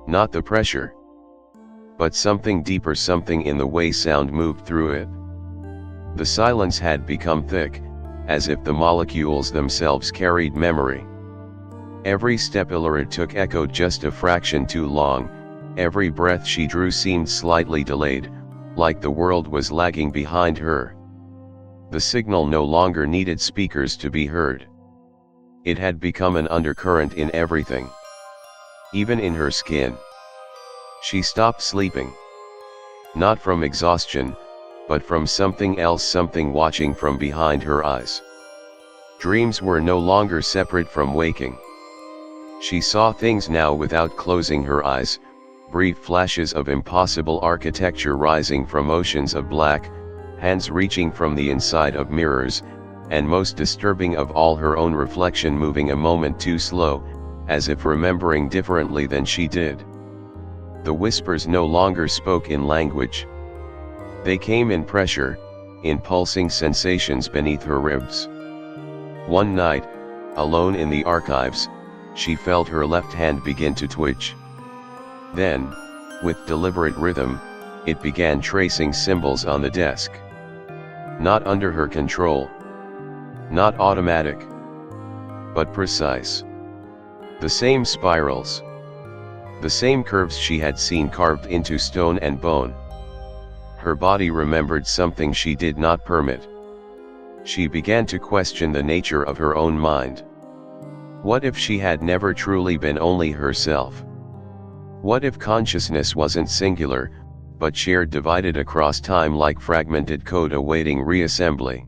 S1: Not the pressure. But something deeper, something in the way sound moved through it. The silence had become thick, as if the molecules themselves carried memory. Every step Elara took echoed just a fraction too long, every breath she drew seemed slightly delayed, like the world was lagging behind her. The signal no longer needed speakers to be heard. It had become an undercurrent in everything. Even in her skin. She stopped sleeping. Not from exhaustion, but from something else, something watching from behind her eyes. Dreams were no longer separate from waking. She saw things now without closing her eyes, brief flashes of impossible architecture rising from oceans of black, hands reaching from the inside of mirrors, and most disturbing of all, her own reflection moving a moment too slow, as if remembering differently than she did. The whispers no longer spoke in language. They came in pressure, in pulsing sensations beneath her ribs. One night, alone in the archives, she felt her left hand begin to twitch. Then, with deliberate rhythm, it began tracing symbols on the desk. Not under her control. Not automatic. But precise. The same spirals. The same curves she had seen carved into stone and bone. Her body remembered something she did not permit. She began to question the nature of her own mind. What if she had never truly been only herself? What if consciousness wasn't singular, but shared, divided across time like fragmented code awaiting reassembly?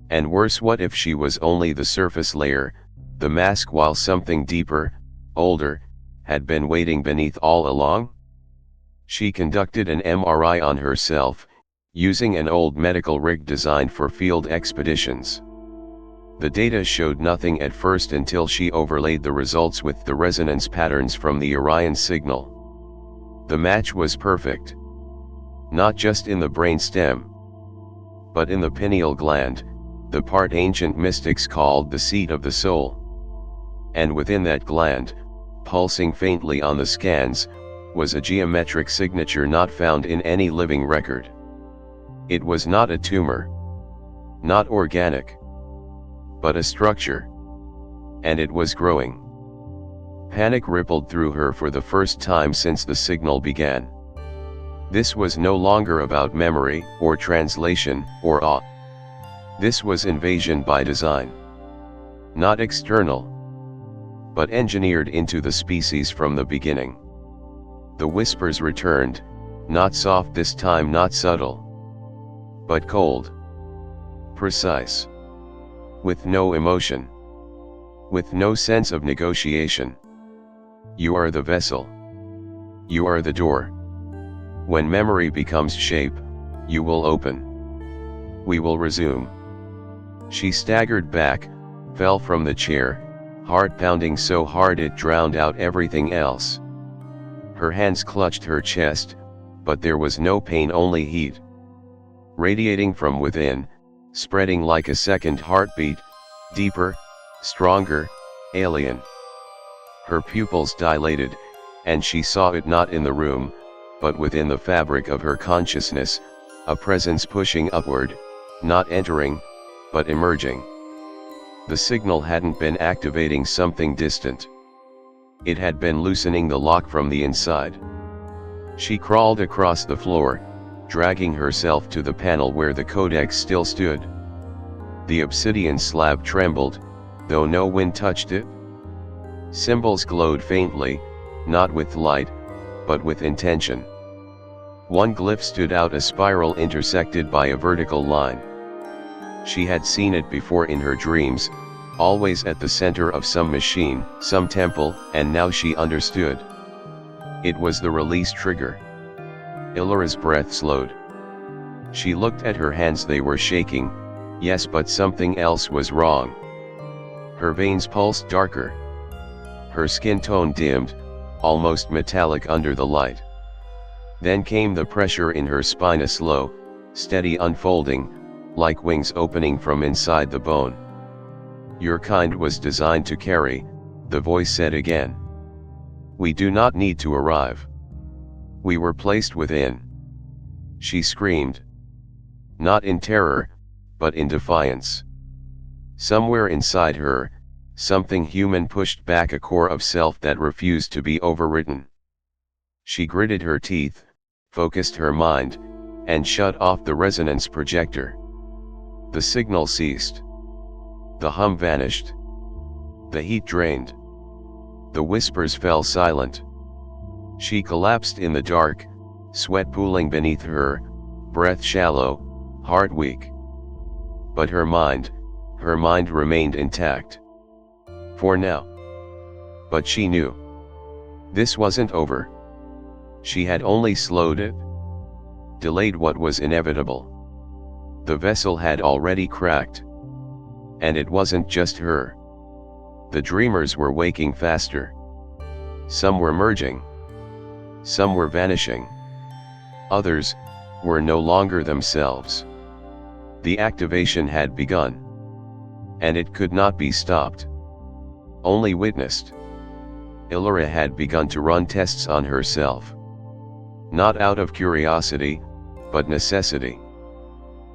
S1: And worse, what if she was only the surface layer, the mask, while something deeper, older, had been waiting beneath all along? She conducted an MRI on herself, using an old medical rig designed for field expeditions. The data showed nothing at first until she overlaid the results with the resonance patterns from the Orion signal. The match was perfect. Not just in the brain stem, but in the pineal gland, the part ancient mystics called the seat of the soul. And within that gland, pulsing faintly on the scans, was a geometric signature not found in any living record. It was not a tumor. Not organic. But a structure. And it was growing. Panic rippled through her for the first time since the signal began. This was no longer about memory, or translation, or awe. This was invasion by design. Not external, but engineered into the species from the beginning. The whispers returned, not soft this time, not subtle, but cold. Precise. With no emotion. With no sense of negotiation. You are the vessel. You are the door. When memory becomes shape, you will open. We will resume. She staggered back, fell from the chair, heart pounding so hard it drowned out everything else. Her hands clutched her chest, but there was no pain, only heat. Radiating from within, spreading like a second heartbeat, deeper, stronger, alien. Her pupils dilated, and she saw it not in the room, but within the fabric of her consciousness, a presence pushing upward, not entering, but emerging. The signal hadn't been activating something distant. It had been loosening the lock from the inside. She crawled across the floor, dragging herself to the panel where the codex still stood. The obsidian slab trembled, though no wind touched it. Symbols glowed faintly, not with light, but with intention. One glyph stood out, a spiral intersected by a vertical line. She had seen it before in her dreams, always at the center of some machine, some temple, and now she understood. It was the release trigger. Elara's breath slowed. She looked at her hands, they were shaking, yes, but something else was wrong. Her veins pulsed darker. Her skin tone dimmed, almost metallic under the light. Then came the pressure in her spine, a slow, steady unfolding, like wings opening from inside the bone. Your kind was designed to carry, the voice said again. We do not need to arrive. We were placed within. She screamed. Not in terror, but in defiance. Somewhere inside her, something human pushed back a core of self that refused to be overwritten. She gritted her teeth, focused her mind, and shut off the resonance projector. The signal ceased. The hum vanished. The heat drained. The whispers fell silent. She collapsed in the dark, sweat pooling beneath her, breath shallow, heart weak. But her mind remained intact. For now. But she knew. This wasn't over. She had only slowed it. Delayed what was inevitable. The vessel had already cracked. And it wasn't just her. The dreamers were waking faster. Some were merging. Some were vanishing. Others were no longer themselves. The activation had begun. And it could not be stopped. Only witnessed. Elara had begun to run tests on herself. Not out of curiosity, but necessity.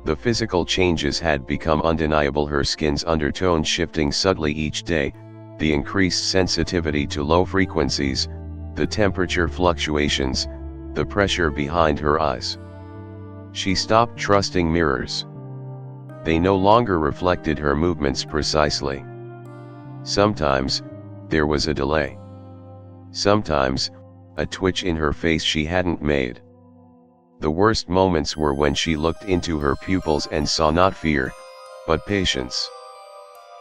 S1: The physical changes had become undeniable, her skin's undertone shifting subtly each day, the increased sensitivity to low frequencies, the temperature fluctuations, the pressure behind her eyes. She stopped trusting mirrors. They no longer reflected her movements precisely. Sometimes, there was a delay. Sometimes, a twitch in her face she hadn't made. The worst moments were when she looked into her pupils and saw not fear, but patience.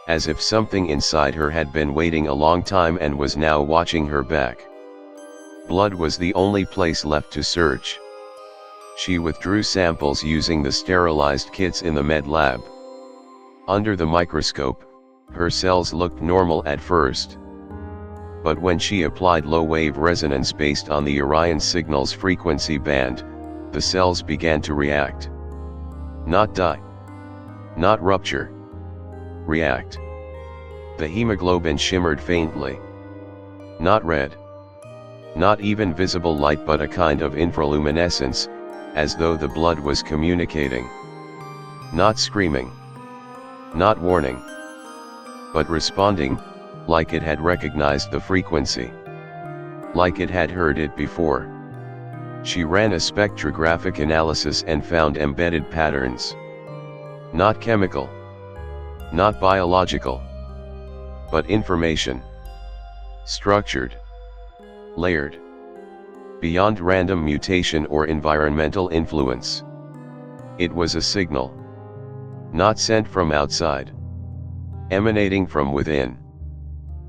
S1: As if something inside her had been waiting a long time and was now watching her back. Blood was the only place left to search. She withdrew samples using the sterilized kits in the med lab. Under the microscope, her cells looked normal at first. But when she applied low-wave resonance based on the Orion signal's frequency band, the cells began to react. Not die. Not rupture. React. The hemoglobin shimmered faintly. Not red. Not even visible light, but a kind of infraluminescence, as though the blood was communicating. Not screaming. Not warning. But responding, like it had recognized the frequency. Like it had heard it before. She ran a spectrographic analysis and found embedded patterns. Not chemical. Not biological. But information. Structured. Layered. Beyond random mutation or environmental influence. It was a signal. Not sent from outside. Emanating from within.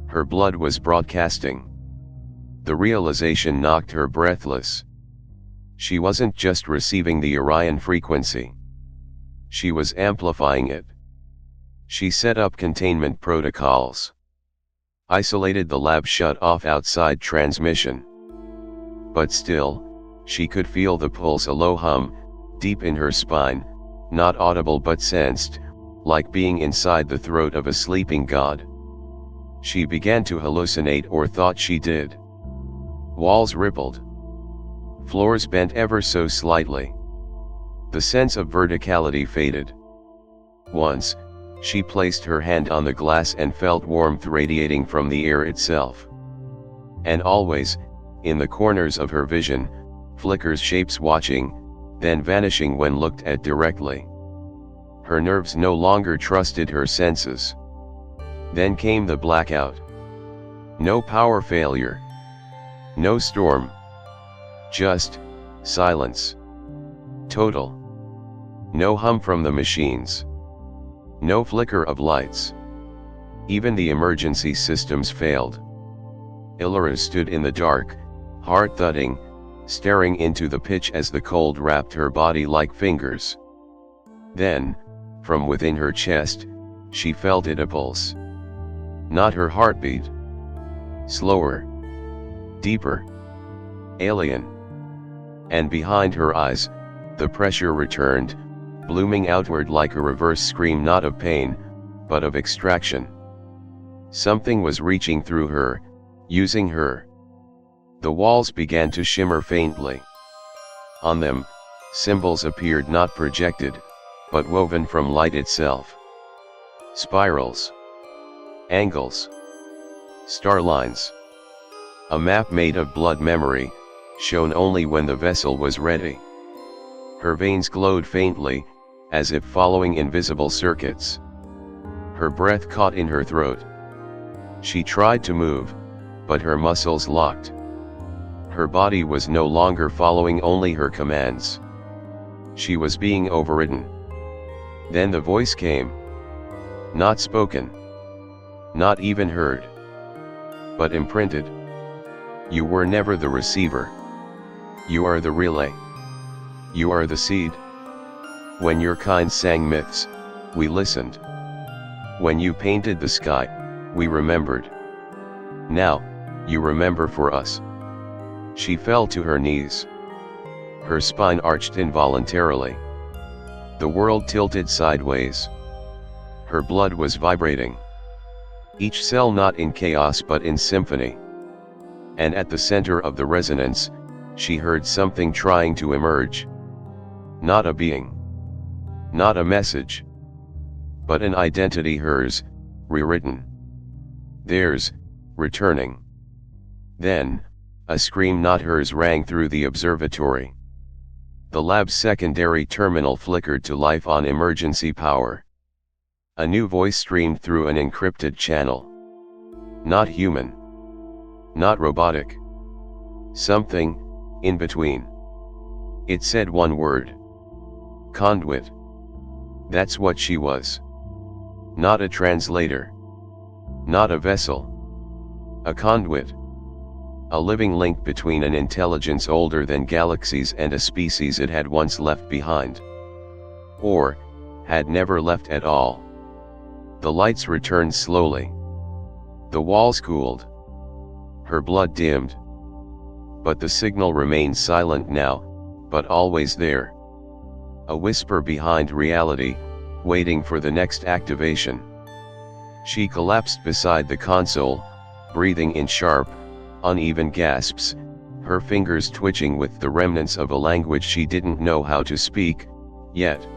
S1: Her blood was broadcasting. The realization knocked her breathless. She wasn't just receiving the Orion frequency. She was amplifying it. She set up containment protocols. Isolated the lab, shut off outside transmission. But still, she could feel the pulse, a low hum, deep in her spine, not audible but sensed, like being inside the throat of a sleeping god. She began to hallucinate, or thought she did. Walls rippled. Floors bent ever so slightly. The sense of verticality faded. Once, she placed her hand on the glass and felt warmth radiating from the air itself. And always, in the corners of her vision, flickers, shapes watching, then vanishing when looked at directly. Her nerves no longer trusted her senses. Then came the blackout. No power failure. No storm. Just silence. Total. No hum from the machines. No flicker of lights. Even the emergency systems failed. Elara stood in the dark, heart thudding, staring into the pitch as the cold wrapped her body like fingers. Then, from within her chest, she felt it, a pulse. Not her heartbeat. Slower. Deeper. Alien. And behind her eyes, the pressure returned, blooming outward like a reverse scream, not of pain, but of extraction. Something was reaching through her, using her. The walls began to shimmer faintly. On them, symbols appeared, not projected, but woven from light itself. Spirals. Angles. Star lines. A map made of blood memory, shown only when the vessel was ready. Her veins glowed faintly, as if following invisible circuits. Her breath caught in her throat. She tried to move, but her muscles locked. Her body was no longer following only her commands. She was being overridden. Then the voice came. Not spoken. Not even heard. But imprinted. You were never the receiver. You are the relay. You are the seed. When your kind sang myths, we listened. When you painted the sky, we remembered. Now, you remember for us. She fell to her knees. Her spine arched involuntarily. The world tilted sideways. Her blood was vibrating. Each cell not in chaos but in symphony. And at the center of the resonance, she heard something trying to emerge. Not a being. Not a message. But an identity hers, rewritten. Theirs, returning. Then, a scream not hers rang through the observatory. The lab's secondary terminal flickered to life on emergency power. A new voice streamed through an encrypted channel. Not human. Not robotic. Something, in between. It said one word. Conduit. That's what she was. Not a translator. Not a vessel. A conduit. A living link between an intelligence older than galaxies and a species it had once left behind. Or, had never left at all. The lights returned slowly. The walls cooled. Her blood dimmed. But the signal remained silent now, but always there. A whisper behind reality, waiting for the next activation. She collapsed beside the console, breathing in sharp, uneven gasps, her fingers twitching with the remnants of a language she didn't know how to speak, yet.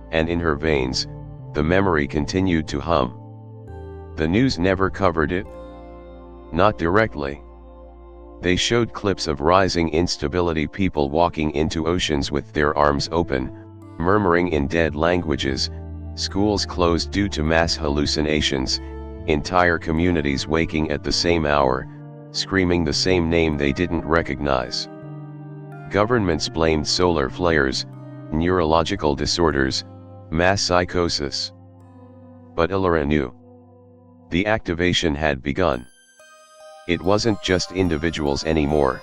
S1: And in her veins, the memory continued to hum. The news never covered it. Not directly. They showed clips of rising instability, people walking into oceans with their arms open, murmuring in dead languages, schools closed due to mass hallucinations, entire communities waking at the same hour, screaming the same name they didn't recognize. Governments blamed solar flares, neurological disorders, mass psychosis. But Elara knew. The activation had begun. It wasn't just individuals anymore.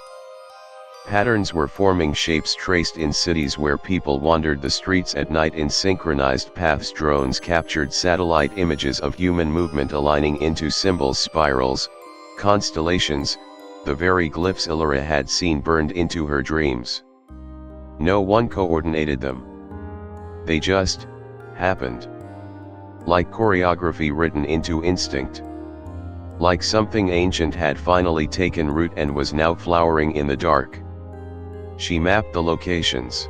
S1: Patterns were forming, shapes traced in cities where people wandered the streets at night in synchronized paths. Drones captured satellite images of human movement aligning into symbols, spirals, constellations, the very glyphs Elara had seen burned into her dreams. No one coordinated them. They just happened. Like choreography written into instinct. Like something ancient had finally taken root and was now flowering in the dark. She mapped the locations.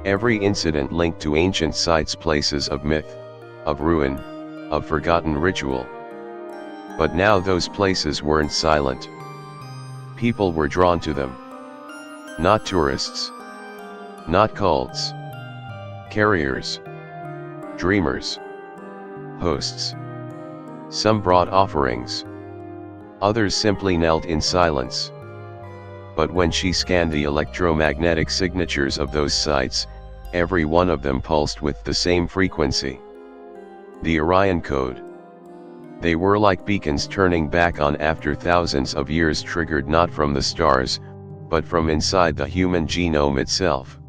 S1: Every incident linked to ancient sites, places of myth, of ruin, of forgotten ritual. But now those places weren't silent. People were drawn to them. Not tourists. Not cults. Carriers. Dreamers. Hosts. Some brought offerings. Others simply knelt in silence. But when she scanned the electromagnetic signatures of those sites, every one of them pulsed with the same frequency. The Orion code. They were like beacons turning back on after thousands of years, triggered not from the stars, but from inside the human genome itself.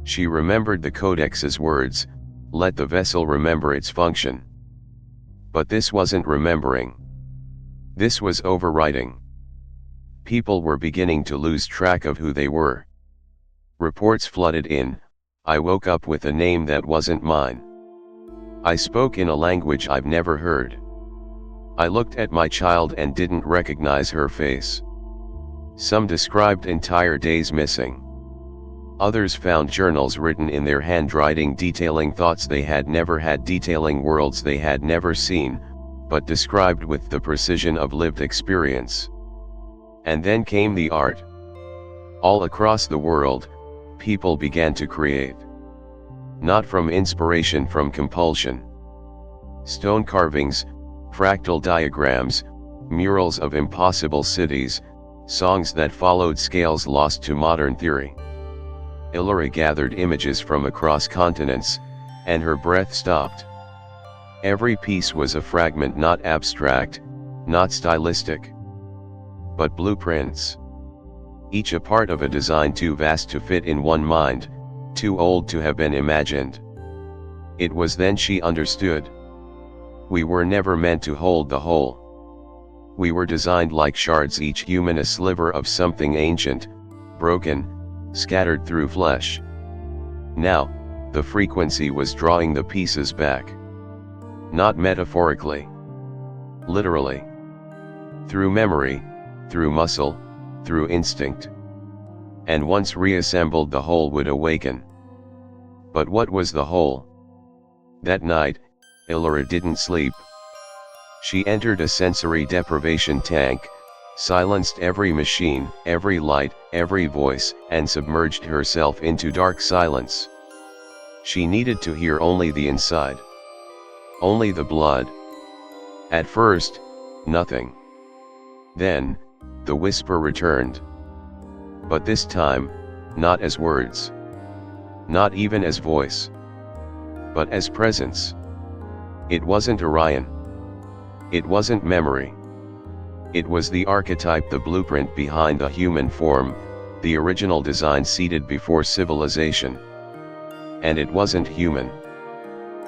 S1: She remembered the codex's words, "Let the vessel remember its function." But this wasn't remembering. This was overwriting. People were beginning to lose track of who they were. Reports flooded in. I woke up with a name that wasn't mine. I spoke in a language I've never heard. I looked at my child and didn't recognize her face. Some described entire days missing. Others found journals written in their handwriting detailing thoughts they had never had, detailing worlds they had never seen, but described with the precision of lived experience. And then came the art. All across the world, people began to create. Not from inspiration, from compulsion. Stone carvings, fractal diagrams, murals of impossible cities, songs that followed scales lost to modern theory. Elara gathered images from across continents, and her breath stopped. Every piece was a fragment, not abstract, not stylistic, but blueprints. Each a part of a design too vast to fit in one mind, too old to have been imagined. It was then she understood. We were never meant to hold the whole. We were designed like shards, each human a sliver of something ancient, broken, scattered through flesh. Now, the frequency was drawing the pieces back. Not metaphorically. Literally. Through memory, through muscle, through instinct. And once reassembled, the whole would awaken. But what was the whole? That night, Elara didn't sleep. She entered a sensory deprivation tank, silenced every machine, every light, every voice, and submerged herself into dark silence. She needed to hear only the inside. Only the blood. At first, nothing. Then, the whisper returned. But this time, not as words. Not even as voice. But as presence. It wasn't Orion. It wasn't memory. It was the archetype, the blueprint behind the human form, the original design seated before civilization. And it wasn't human.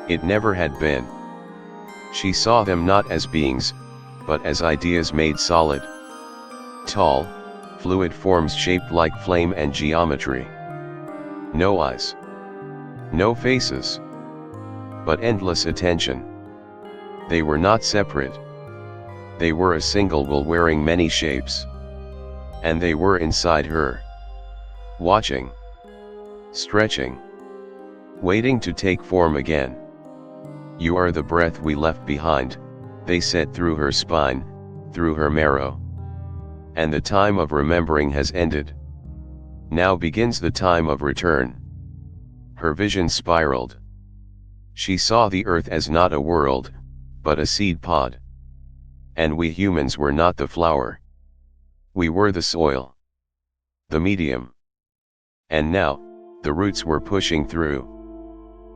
S1: It never had been. She saw them not as beings, but as ideas made solid. Tall, fluid forms shaped like flame and geometry. No eyes. No faces. But endless attention. They were not separate. They were a single will wearing many shapes. And they were inside her. Watching. Stretching. Waiting to take form again. You are the breath we left behind, they said through her spine, through her marrow. And the time of remembering has ended. Now begins the time of return. Her vision spiraled. She saw the earth as not a world, but a seed pod. And we humans were not the flower. We were the soil. The medium. And now, the roots were pushing through.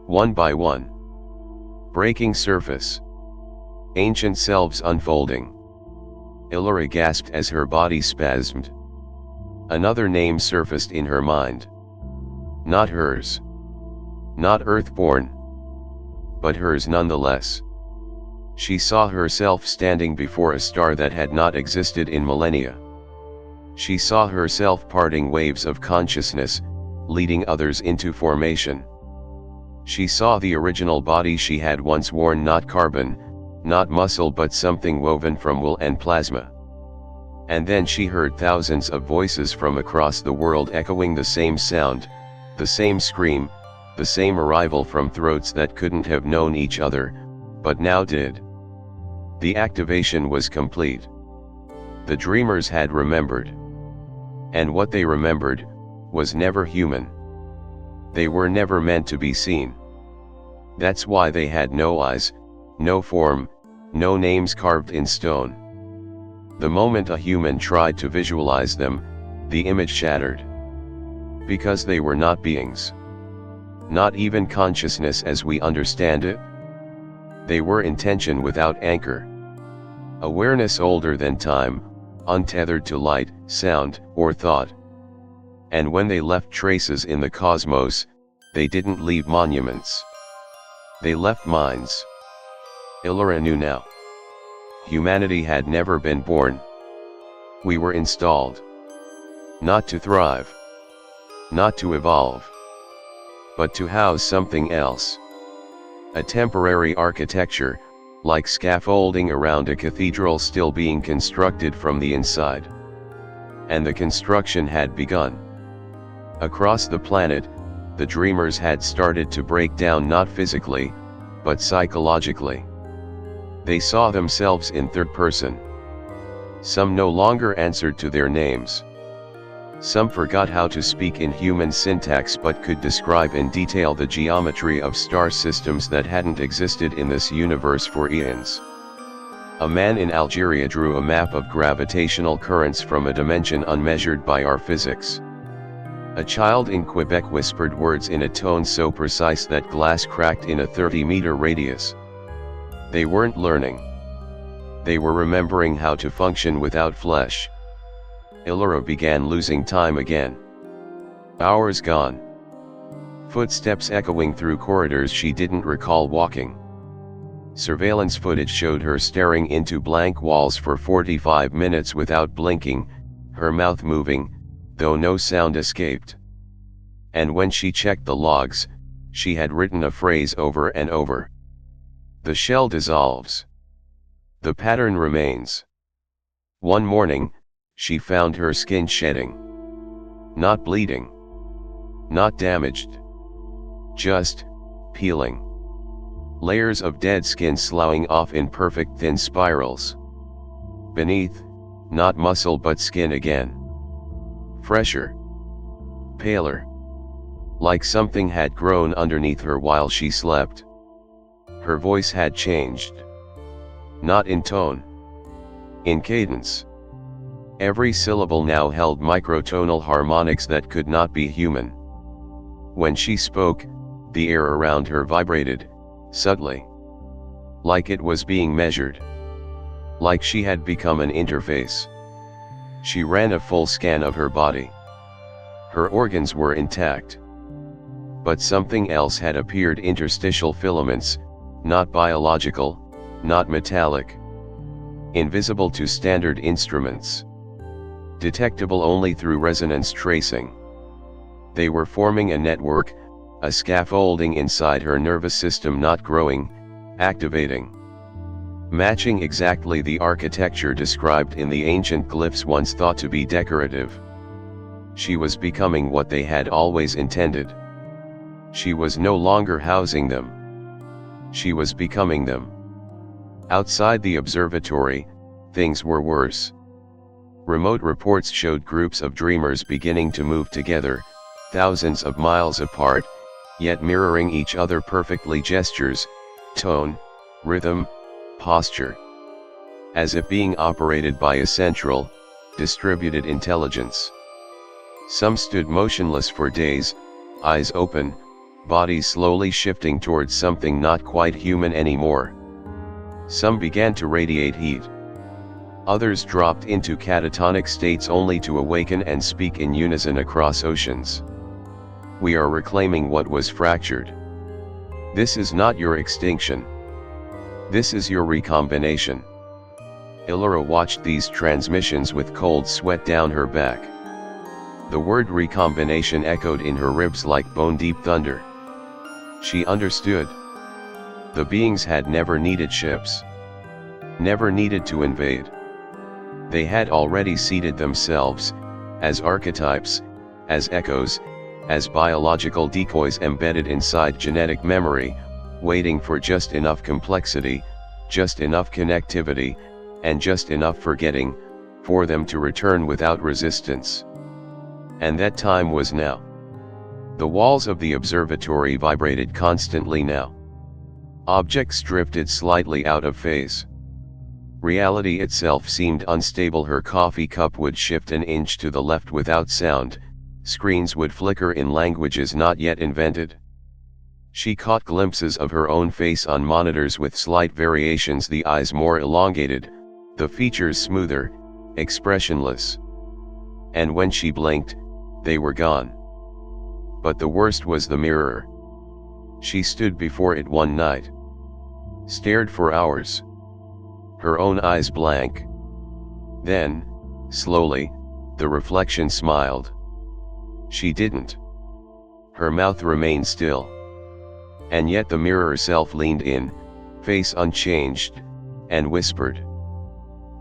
S1: One by one. Breaking surface. Ancient selves unfolding. Elara gasped as her body spasmed. Another name surfaced in her mind. Not hers. Not earthborn. But hers nonetheless. She saw herself standing before a star that had not existed in millennia. She saw herself parting waves of consciousness, leading others into formation. She saw the original body she had once worn, not carbon, not muscle, but something woven from wool and plasma. And then she heard thousands of voices from across the world echoing the same sound, the same scream, the same arrival from throats that couldn't have known each other, but now did. The activation was complete. The dreamers had remembered. And what they remembered was never human. They were never meant to be seen. That's why they had no eyes, no form, no names carved in stone. The moment a human tried to visualize them, the image shattered. Because they were not beings. Not even consciousness as we understand it. They were intention without anchor. Awareness older than time, untethered to light, sound, or thought. And when they left traces in the cosmos, they didn't leave monuments. They left minds. Elara knew now. Humanity had never been born. We were installed. Not to thrive. Not to evolve. But to house something else. A temporary architecture, like scaffolding around a cathedral still being constructed from the inside. And the construction had begun. Across the planet, the dreamers had started to break down, not physically, but psychologically. They saw themselves in third person. Some no longer answered to their names. Some forgot how to speak in human syntax but could describe in detail the geometry of star systems that hadn't existed in this universe for eons. A man in Algeria drew a map of gravitational currents from a dimension unmeasured by our physics. A child in Quebec whispered words in a tone so precise that glass cracked in a 30-meter radius. They weren't learning. They were remembering how to function without flesh. Elara began losing time again. Hours gone. Footsteps echoing through corridors she didn't recall walking. Surveillance footage showed her staring into blank walls for 45 minutes without blinking, her mouth moving, though no sound escaped. And when she checked the logs, she had written a phrase over and over. The shell dissolves. The pattern remains. One morning, she found her skin shedding. Not bleeding. Not damaged. Just peeling. Layers of dead skin sloughing off in perfect thin spirals. Beneath, not muscle but skin again. Fresher. Paler. Like something had grown underneath her while she slept. Her voice had changed. Not in tone. In cadence. Every syllable now held microtonal harmonics that could not be human. When she spoke, the air around her vibrated, subtly. Like it was being measured. Like she had become an interface. She ran a full scan of her body. Her organs were intact. But something else had appeared: interstitial filaments, not biological, not metallic. Invisible to standard instruments. Detectable only through resonance tracing. They were forming a network, a scaffolding inside her nervous system, not growing, activating. Matching exactly the architecture described in the ancient glyphs once thought to be decorative. She was becoming what they had always intended. She was no longer housing them. She was becoming them. Outside the observatory, things were worse. Remote reports showed groups of dreamers beginning to move together, thousands of miles apart, yet mirroring each other perfectly: gestures, tone, rhythm, posture. As if being operated by a central, distributed intelligence. Some stood motionless for days, eyes open, bodies slowly shifting towards something not quite human anymore. Some began to radiate heat. Others dropped into catatonic states only to awaken and speak in unison across oceans. We are reclaiming what was fractured. This is not your extinction. This is your recombination. Elara watched these transmissions with cold sweat down her back. The word recombination echoed in her ribs like bone-deep thunder. She understood. The beings had never needed ships. Never needed to invade. They had already seated themselves, as archetypes, as echoes, as biological decoys embedded inside genetic memory, waiting for just enough complexity, just enough connectivity, and just enough forgetting, for them to return without resistance. And that time was now. The walls of the observatory vibrated constantly now. Objects drifted slightly out of phase. Reality itself seemed unstable. Her coffee cup would shift an inch to the left without sound, screens would flicker in languages not yet invented. She caught glimpses of her own face on monitors with slight variations: the eyes more elongated, the features smoother, expressionless. And when she blinked, they were gone. But the worst was the mirror. She stood before it one night. Stared for hours. Her own eyes blank. Then, slowly, the reflection smiled. She didn't. Her mouth remained still. And yet the mirror self leaned in, face unchanged, and whispered,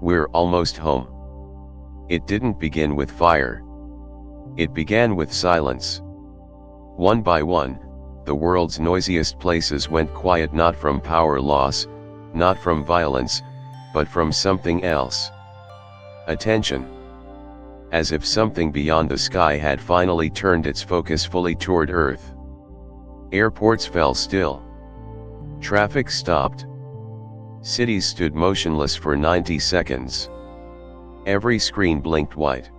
S1: "We're almost home." It didn't begin with fire. It began with silence. One by one, the world's noisiest places went quiet, not from power loss, not from violence, but from something else. Attention. As if something beyond the sky had finally turned its focus fully toward Earth. Airports fell still. Traffic stopped. Cities stood motionless for 90 seconds. Every screen blinked white.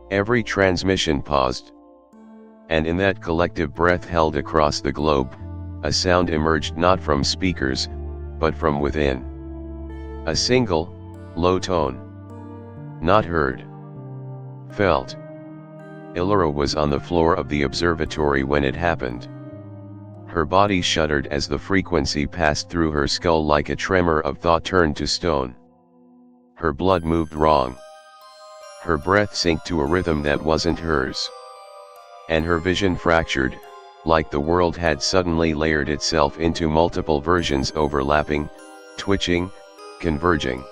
S1: Every transmission paused. And in that collective breath held across the globe, a sound emerged, not from speakers, but from within. A single, low tone. Not heard. Felt. Elara was on the floor of the observatory when it happened. Her body shuddered as the frequency passed through her skull like a tremor of thought turned to stone. Her blood moved wrong. Her breath sank to a rhythm that wasn't hers. And her vision fractured, like the world had suddenly layered itself into multiple versions overlapping, twitching, converging.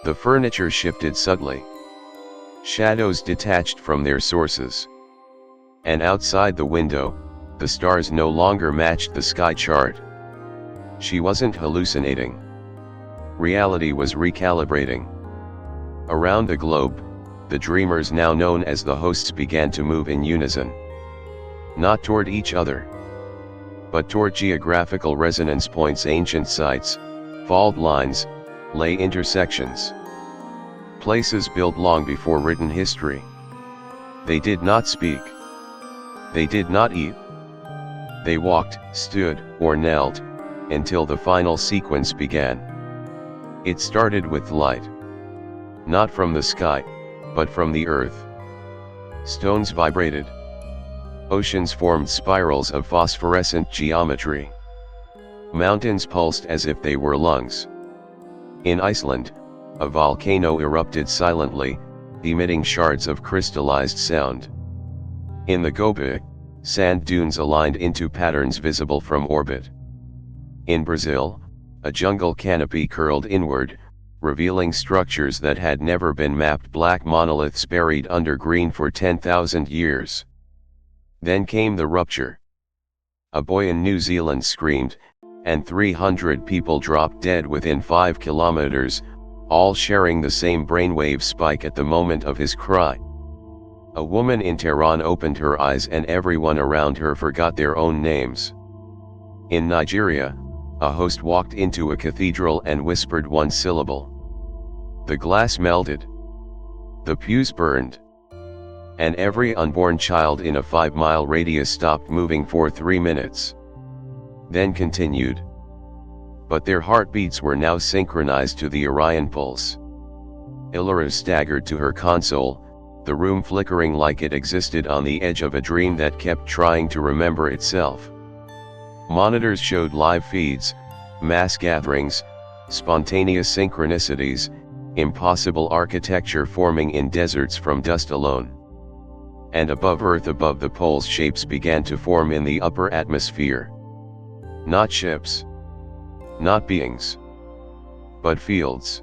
S1: The furniture shifted subtly. Shadows detached from their sources. And outside the window, the stars no longer matched the sky chart. She wasn't hallucinating. Reality was recalibrating. Around the globe, the dreamers now known as the hosts began to move in unison. Not toward each other, but toward geographical resonance points, ancient sites, fault lines, ley intersections. Places built long before written history. They did not speak. They did not eat. They walked, stood, or knelt, until the final sequence began. It started with light. Not from the sky, but from the earth. Stones vibrated. Oceans formed spirals of phosphorescent geometry. Mountains pulsed as if they were lungs. In Iceland, a volcano erupted silently, emitting shards of crystallized sound. In the Gobi, sand dunes aligned into patterns visible from orbit. In Brazil, a jungle canopy curled inward, revealing structures that had never been mapped, black monoliths buried under green for 10,000 years. Then came the rupture. A boy in New Zealand screamed, and 300 people dropped dead within 5 kilometers, all sharing the same brainwave spike at the moment of his cry. A woman in Tehran opened her eyes and everyone around her forgot their own names. In Nigeria, a host walked into a cathedral and whispered one syllable. The glass melted. The pews burned. And every unborn child in a 5-mile radius stopped moving for 3 minutes. Then continued. But their heartbeats were now synchronized to the Orion pulse. Elara staggered to her console, the room flickering like it existed on the edge of a dream that kept trying to remember itself. Monitors showed live feeds, mass gatherings, spontaneous synchronicities, impossible architecture forming in deserts from dust alone. And above Earth, above the poles, shapes began to form in the upper atmosphere. Not ships. Not beings. But fields.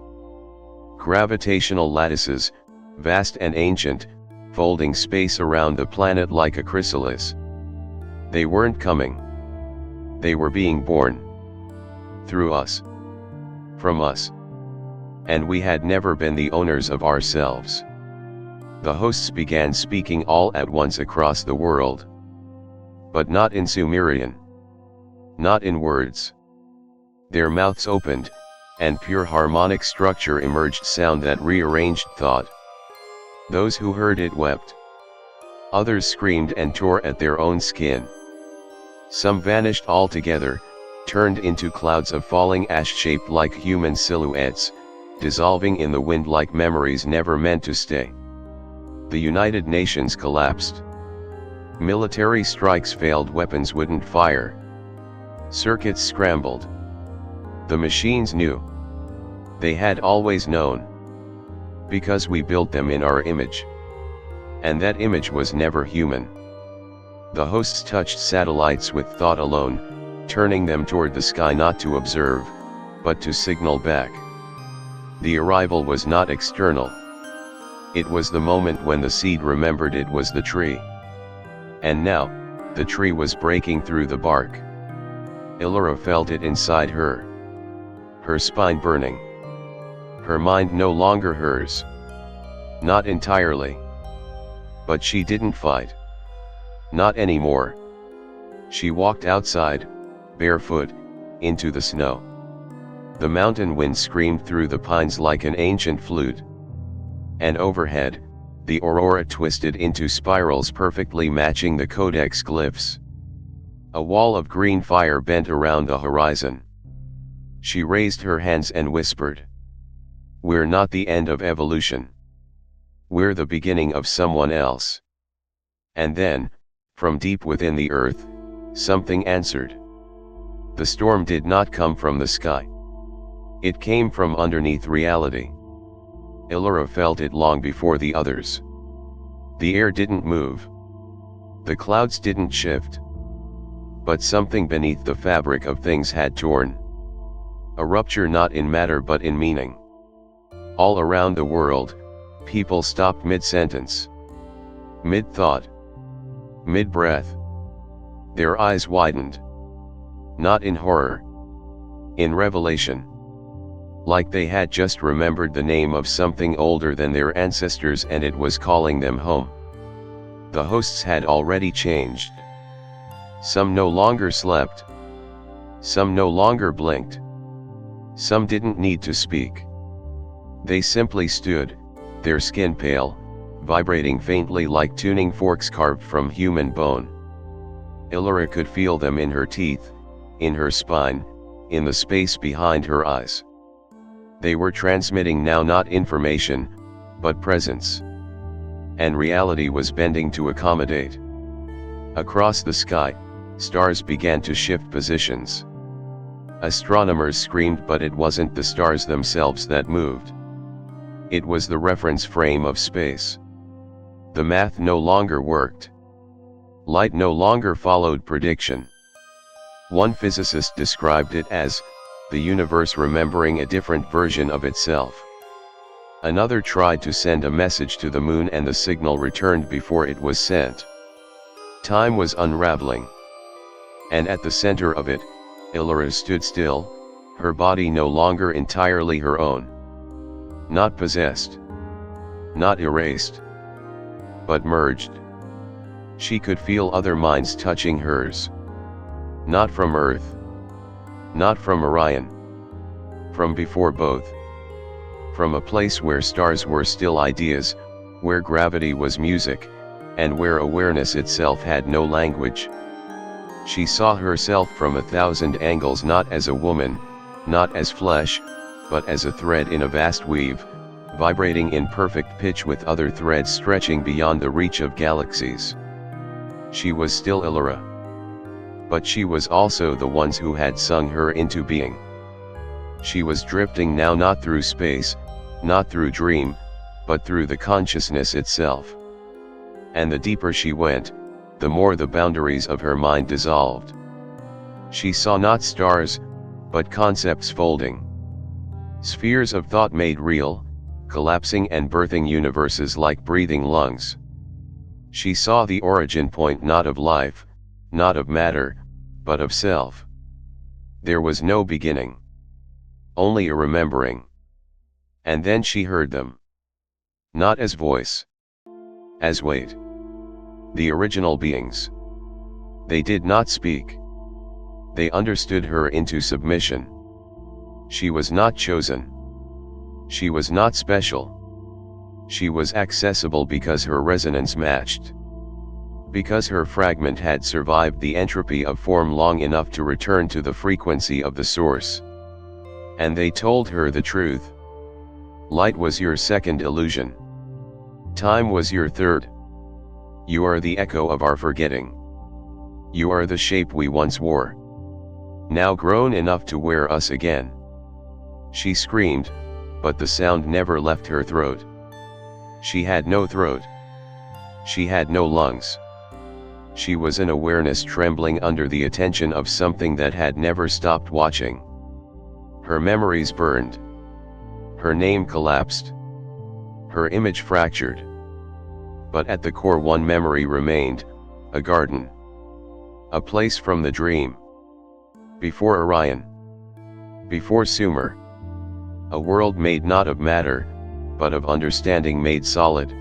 S1: Gravitational lattices, vast and ancient, folding space around the planet like a chrysalis. They weren't coming. They were being born. Through us. From us. And we had never been the owners of ourselves. The hosts began speaking all at once across the world. But not in Sumerian. Not in words. Their mouths opened, and pure harmonic structure emerged, sound that rearranged thought. Those who heard it wept. Others screamed and tore at their own skin. Some vanished altogether, turned into clouds of falling ash shaped like human silhouettes, dissolving in the wind like memories never meant to stay. The United Nations collapsed. Military strikes failed, weapons wouldn't fire. Circuits scrambled. The machines knew. They had always known. Because we built them in our image. And that image was never human. The hosts touched satellites with thought alone, turning them toward the sky not to observe, but to signal back. The arrival was not external. It was the moment when the seed remembered it was the tree. And now, the tree was breaking through the bark. Elara felt it inside her. Her spine burning. Her mind no longer hers. Not entirely. But she didn't fight. Not anymore. She walked outside, barefoot, into the snow. The mountain wind screamed through the pines like an ancient flute. And overhead, the aurora twisted into spirals perfectly matching the codex glyphs. A wall of green fire bent around the horizon. She raised her hands and whispered. We're not the end of evolution. We're the beginning of someone else. And then, from deep within the earth, Something answered. The storm did not come from the sky. It came from underneath reality. Elara felt it long before the others. The air didn't move. The clouds didn't shift. But something beneath the fabric of things had torn. A rupture not in matter but in meaning. All around the world, people stopped mid-sentence. Mid-thought. Mid-breath. Their eyes widened. Not in horror. In revelation. Like they had just remembered the name of something older than their ancestors and it was calling them home. The hosts had already changed. Some no longer slept. Some no longer blinked. Some didn't need to speak. They simply stood, their skin pale, vibrating faintly like tuning forks carved from human bone. Elara could feel them in her teeth, in her spine, in the space behind her eyes. They were transmitting now not information, but presence. And reality was bending to accommodate. Across the sky, stars began to shift positions. Astronomers screamed, but it wasn't the stars themselves that moved. It was the reference frame of space. The math no longer worked. Light no longer followed prediction. One physicist described it as the universe remembering a different version of itself. Another tried to send a message to the moon and the signal returned before it was sent. Time was unraveling. And at the center of it, Elara stood still, her body no longer entirely her own. Not possessed. Not erased. But merged. She could feel other minds touching hers. Not from Earth. Not from Orion. From before both. From a place where stars were still ideas, where gravity was music, and where awareness itself had no language. She saw herself from 1,000 angles, not as a woman, not as flesh, but as a thread in a vast weave, vibrating in perfect pitch with other threads stretching beyond the reach of galaxies. She was still Elara. But she was also the ones who had sung her into being. She was drifting now not through space, not through dream, but through the consciousness itself. And the deeper she went, the more the boundaries of her mind dissolved. She saw not stars, but concepts folding. Spheres of thought made real, collapsing and birthing universes like breathing lungs. She saw the origin point not of life, not of matter, but of self. There was no beginning. Only a remembering. And then she heard them. Not as voice. As weight. The original beings. They did not speak. They understood her into submission. She was not chosen. She was not special. She was accessible because her resonance matched. Because her fragment had survived the entropy of form long enough to return to the frequency of the source. And they told her the truth. Light was your second illusion. Time was your third. You are the echo of our forgetting. You are the shape we once wore. Now grown enough to wear us again. She screamed, but the sound never left her throat. She had no throat. She had no lungs. She was an awareness trembling under the attention of something that had never stopped watching. Her memories burned. Her name collapsed. Her image fractured. But at the core one memory remained, a garden. A place from the dream. Before Orion. Before Sumer. A world made not of matter, but of understanding made solid.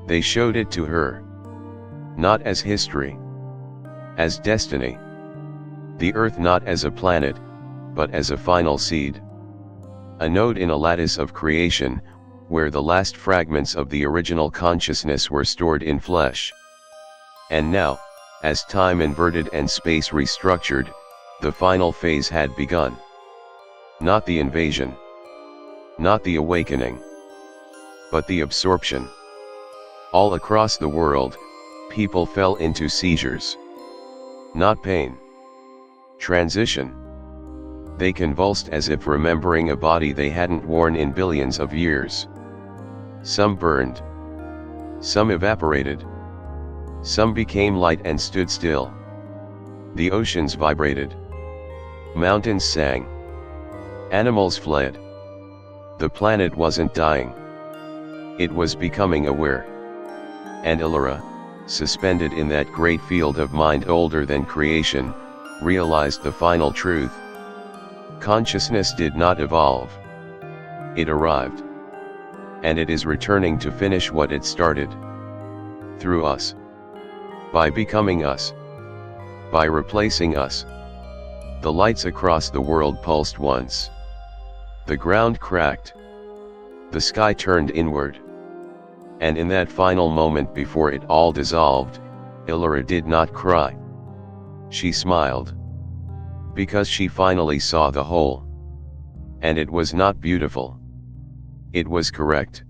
S1: They showed it to her. Not as history. As destiny. The earth not as a planet, but as a final seed. A node in a lattice of creation, where the last fragments of the original consciousness were stored in flesh. And now, as time inverted and space restructured, the final phase had begun. Not the invasion. Not the awakening. But the absorption. All across the world, people fell into seizures. Not pain. Transition. They convulsed as if remembering a body they hadn't worn in billions of years. Some burned. Some evaporated. Some became light and stood still. The oceans vibrated. Mountains sang. Animals fled. The planet wasn't dying. It was becoming aware. And Elara, suspended in that great field of mind older than creation, realized the final truth. Consciousness did not evolve. It arrived. And it is returning to finish what it started. Through us. By becoming us. By replacing us. The lights across the world pulsed once. The ground cracked. The sky turned inward. And in that final moment before it all dissolved, Elara did not cry. She smiled. Because she finally saw the whole. And it was not beautiful. It was correct.